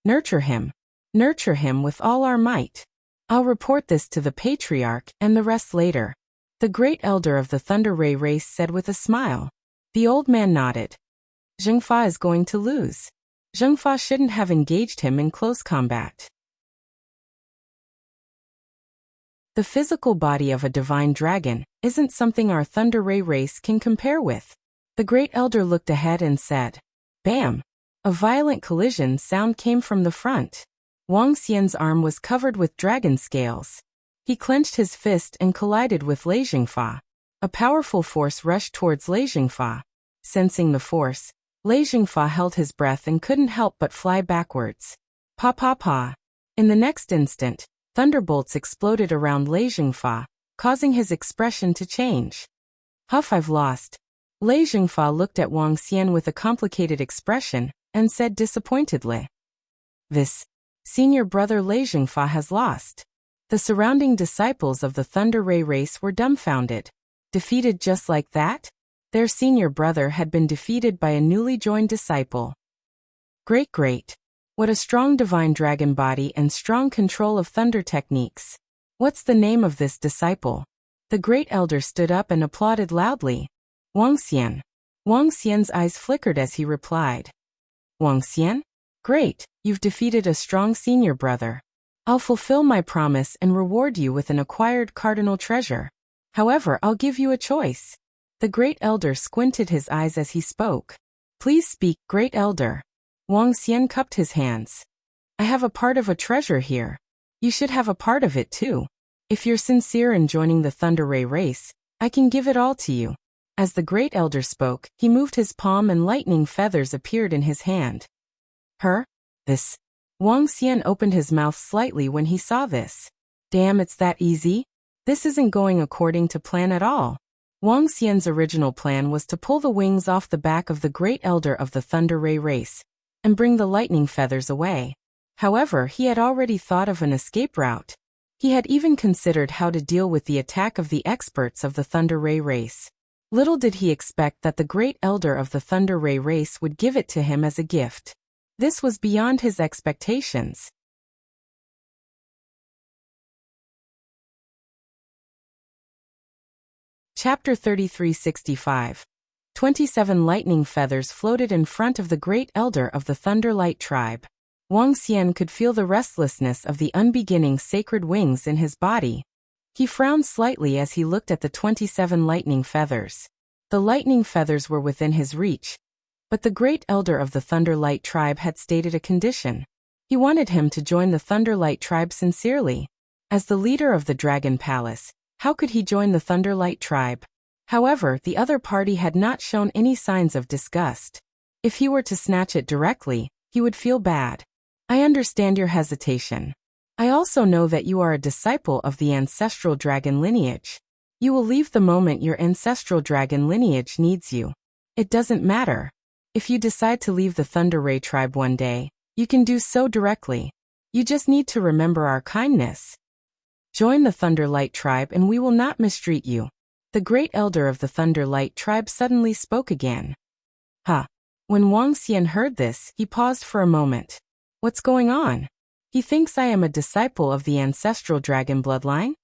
Nurture him with all our might. I'll report this to the patriarch and the rest later. The great elder of the Thunder Ray race said with a smile. The old man nodded. Zheng Fa is going to lose. Zheng Fa shouldn't have engaged him in close combat. The physical body of a divine dragon isn't something our Thunder Ray race can compare with. The great elder looked ahead and said, Bam! A violent collision sound came from the front. Wang Xian's arm was covered with dragon scales. He clenched his fist and collided with Lei Jingfa. A powerful force rushed towards Lei Jingfa. Sensing the force, Lei Jingfa held his breath and couldn't help but fly backwards. Pa pa pa. In the next instant, thunderbolts exploded around Lei Jingfa, causing his expression to change. Huff, I've lost. Lei Jingfa looked at Wang Xian with a complicated expression and said disappointedly. This senior brother Lei Jingfa has lost. The surrounding disciples of the Thunder Ray race were dumbfounded. Defeated just like that? Their senior brother had been defeated by a newly joined disciple. Great. What a strong divine dragon body and strong control of thunder techniques. What's the name of this disciple? The great elder stood up and applauded loudly. Wang Xian. Wang Xian's eyes flickered as he replied. Wang Xian? Great, you've defeated a strong senior brother. I'll fulfill my promise and reward you with an acquired cardinal treasure. However, I'll give you a choice. The great elder squinted his eyes as he spoke. Please speak, great elder. Wang Xian cupped his hands. I have a part of a treasure here. You should have a part of it too. If you're sincere in joining the Thunder Ray race, I can give it all to you. As the great elder spoke, he moved his palm and lightning feathers appeared in his hand. This. Wang Xian opened his mouth slightly when he saw this. Damn, it's that easy? This isn't going according to plan at all. Wang Xian's original plan was to pull the wings off the back of the great elder of the Thunder Ray race and bring the lightning feathers away. However, he had already thought of an escape route. He had even considered how to deal with the attack of the experts of the Thunder Ray race. Little did he expect that the great elder of the Thunder Ray race would give it to him as a gift. This was beyond his expectations. Chapter 3365. 27 lightning feathers floated in front of the great elder of the Thunderlight tribe. Wang Xian could feel the restlessness of the unbeginning sacred wings in his body. He frowned slightly as he looked at the 27 lightning feathers. The lightning feathers were within his reach, but the great elder of the Thunderlight tribe had stated a condition. He wanted him to join the Thunderlight tribe sincerely. As the leader of the Dragon Palace, how could he join the Thunderlight tribe? However, the other party had not shown any signs of disgust. If he were to snatch it directly, he would feel bad. I understand your hesitation. I also know that you are a disciple of the ancestral dragon lineage. You will leave the moment your ancestral dragon lineage needs you. It doesn't matter. If you decide to leave the Thunder Ray tribe one day, you can do so directly. You just need to remember our kindness. Join the Thunderlight tribe and we will not mistreat you. The great elder of the Thunderlight tribe suddenly spoke again. When Wang Xian heard this, he paused for a moment. What's going on? He thinks I am a disciple of the ancestral dragon bloodline?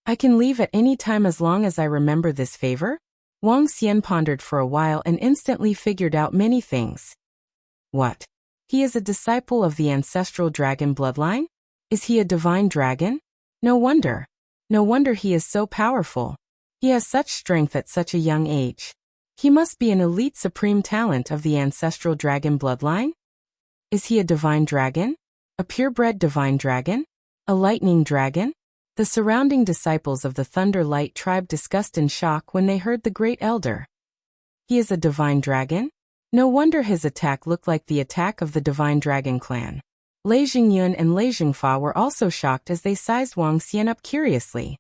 I can leave at any time as long as I remember this favor? Wang Xian pondered for a while and instantly figured out many things. What? He is a disciple of the ancestral dragon bloodline? Is he a divine dragon? No wonder. No wonder he is so powerful. He has such strength at such a young age. He must be an elite supreme talent of the ancestral dragon bloodline? Is he a divine dragon? A purebred divine dragon? A lightning dragon? The surrounding disciples of the Thunderlight tribe discussed in shock when they heard the great elder. He is a divine dragon? No wonder his attack looked like the attack of the divine dragon clan. Lei Jingyun and Lei Jingfa were also shocked as they sized Wang Xian up curiously.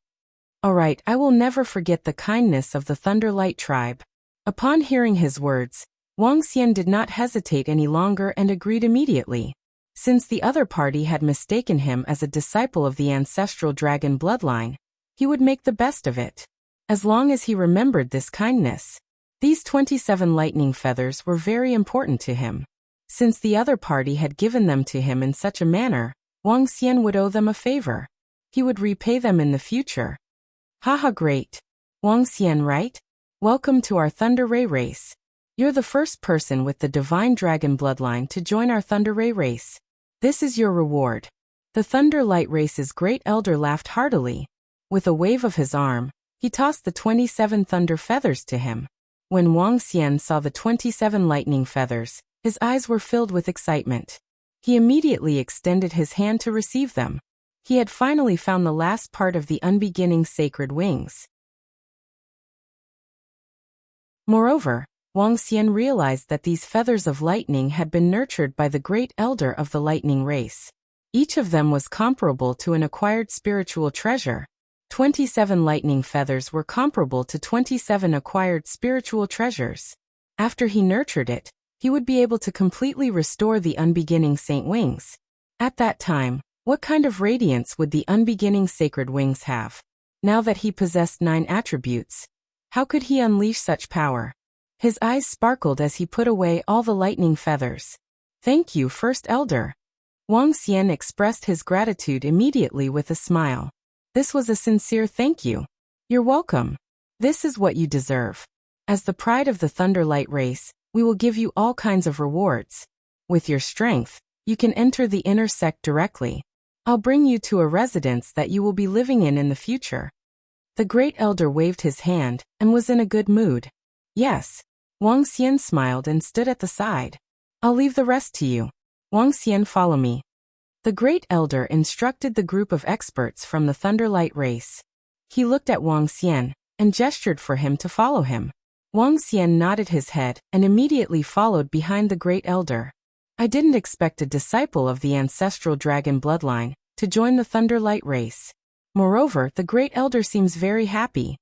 Alright, I will never forget the kindness of the Thunderlight tribe. Upon hearing his words, Wang Xian did not hesitate any longer and agreed immediately. Since the other party had mistaken him as a disciple of the ancestral dragon bloodline, he would make the best of it. as long as he remembered this kindness. These 27 lightning feathers were very important to him. Since the other party had given them to him in such a manner, Wang Xian would owe them a favor. He would repay them in the future. Haha, great. Wang Xian, right? Welcome to our Thunder Ray race. You're the first person with the Divine Dragon bloodline to join our Thunder Ray race. This is your reward. The Thunder Light Race's great elder laughed heartily. With a wave of his arm, he tossed the 27 thunder feathers to him. When Wang Xian saw the 27 lightning feathers, his eyes were filled with excitement. He immediately extended his hand to receive them. He had finally found the last part of the unbeginning sacred wings. Moreover, Wang Xian realized that these feathers of lightning had been nurtured by the great elder of the lightning race. Each of them was comparable to an acquired spiritual treasure. 27 lightning feathers were comparable to 27 acquired spiritual treasures. After he nurtured it, he would be able to completely restore the unbeginning saint wings. At that time, what kind of radiance would the unbeginning sacred wings have? Now that he possessed 9 attributes, how could he unleash such power? His eyes sparkled as he put away all the lightning feathers. Thank you, First Elder. Wang Xian expressed his gratitude immediately with a smile. This was a sincere thank you. You're welcome. This is what you deserve. As the pride of the Thunder Light race, we will give you all kinds of rewards. With your strength, you can enter the inner sect directly. I'll bring you to a residence that you will be living in the future. The great elder waved his hand and was in a good mood. Yes. Wang Xian smiled and stood at the side. I'll leave the rest to you. Wang Xian, follow me. The great elder instructed the group of experts from the Thunder Light race. He looked at Wang Xian and gestured for him to follow him. Wang Xian nodded his head and immediately followed behind the great elder. I didn't expect a disciple of the ancestral dragon bloodline to join the Thunder Light race. Moreover, the great elder seems very happy.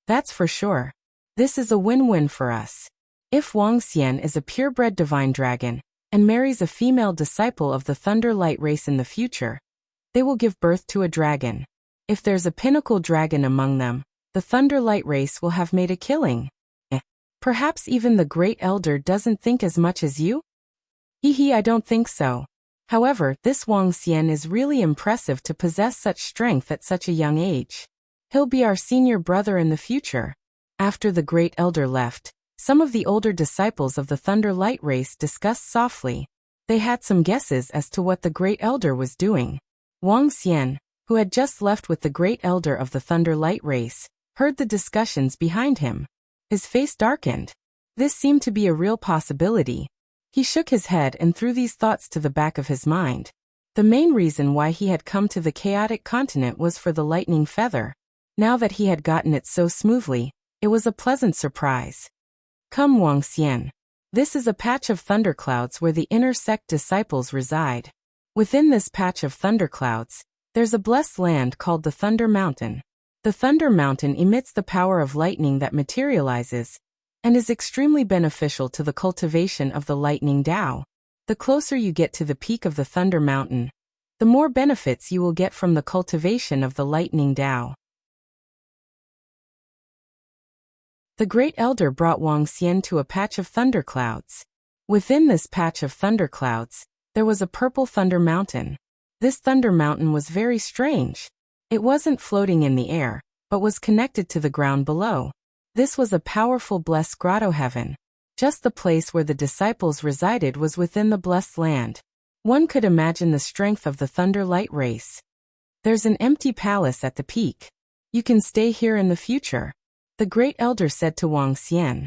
That's for sure. This is a win-win for us. If Wang Xian is a purebred divine dragon and marries a female disciple of the Thunder Light race in the future, they will give birth to a dragon. If there's a pinnacle dragon among them, the Thunder Light race will have made a killing. Perhaps even the great elder doesn't think as much as you? Hehe, I don't think so. However, this Wang Xian is really impressive to possess such strength at such a young age. He'll be our senior brother in the future. After the great elder left, some of the older disciples of the Thunder Light race discussed softly. They had some guesses as to what the great elder was doing. Wang Xian, who had just left with the great elder of the Thunder Light race, heard the discussions behind him. His face darkened. This seemed to be a real possibility. He shook his head and threw these thoughts to the back of his mind. The main reason why he had come to the chaotic continent was for the lightning feather. Now that he had gotten it so smoothly, it was a pleasant surprise. Come, Wang Xian. This is a patch of thunderclouds where the inner sect disciples reside. Within this patch of thunderclouds, there's a blessed land called the Thunder Mountain. The Thunder Mountain emits the power of lightning that materializes and is extremely beneficial to the cultivation of the lightning Tao. The closer you get to the peak of the Thunder Mountain, the more benefits you will get from the cultivation of the lightning Tao. The great elder brought Wang Xian to a patch of thunderclouds. Within this patch of thunderclouds, there was a purple thunder mountain. This thunder mountain was very strange. It wasn't floating in the air, but was connected to the ground below. This was a powerful blessed grotto heaven. Just the place where the disciples resided was within the blessed land. One could imagine the strength of the Thunder Light race. There's an empty palace at the peak. You can stay here in the future, the great elder said to Wang Xian.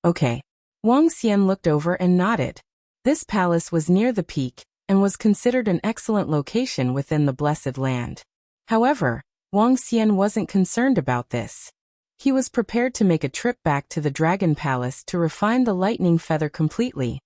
Okay. Wang Xian looked over and nodded. This palace was near the peak and was considered an excellent location within the blessed land. However, Wang Xian wasn't concerned about this. He was prepared to make a trip back to the Dragon Palace to refine the lightning feather completely.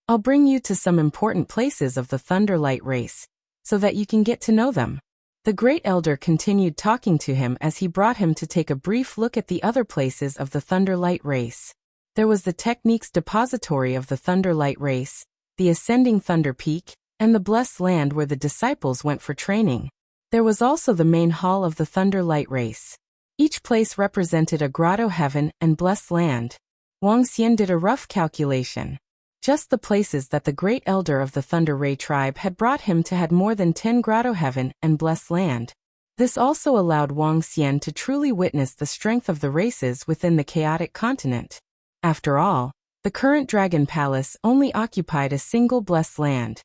I'll bring you to some important places of the Thunder Light race, so that you can get to know them. The great elder continued talking to him as he brought him to take a brief look at the other places of the Thunder Light race. There was the Techniques Depository of the Thunder Light race, the Ascending Thunder Peak, and the Blessed Land where the disciples went for training. There was also the main hall of the Thunder Light race. Each place represented a grotto heaven and blessed land. Wang Xian did a rough calculation. Just the places that the great elder of the Thunder Ray tribe had brought him to had more than 10 grotto heaven and blessed land. This also allowed Wang Xian to truly witness the strength of the races within the chaotic continent. After all, the current Dragon Palace only occupied a single blessed land.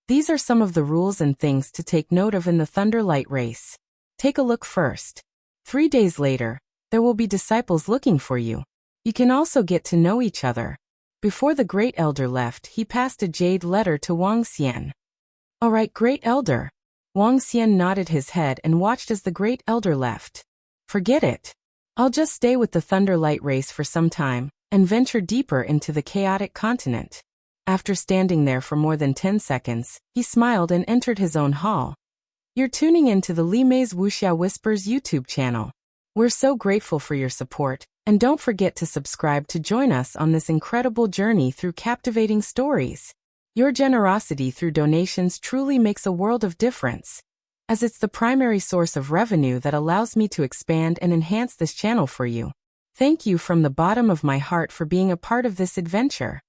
These are some of the rules and things to take note of in the Thunder Light race. Take a look first. 3 days later, there will be disciples looking for you. You can also get to know each other. Before the Great Elder left, he passed a jade letter to Wang Xian. "All right, Great Elder." Wang Xian nodded his head and watched as the Great Elder left. "Forget it. I'll just stay with the Thunder Light race for some time and venture deeper into the chaotic continent." After standing there for more than 10 seconds, he smiled and entered his own hall. You're tuning into the Li Mei's Wuxia Whispers YouTube channel. We're so grateful for your support, and don't forget to subscribe to join us on this incredible journey through captivating stories. Your generosity through donations truly makes a world of difference, as it's the primary source of revenue that allows me to expand and enhance this channel for you. Thank you from the bottom of my heart for being a part of this adventure.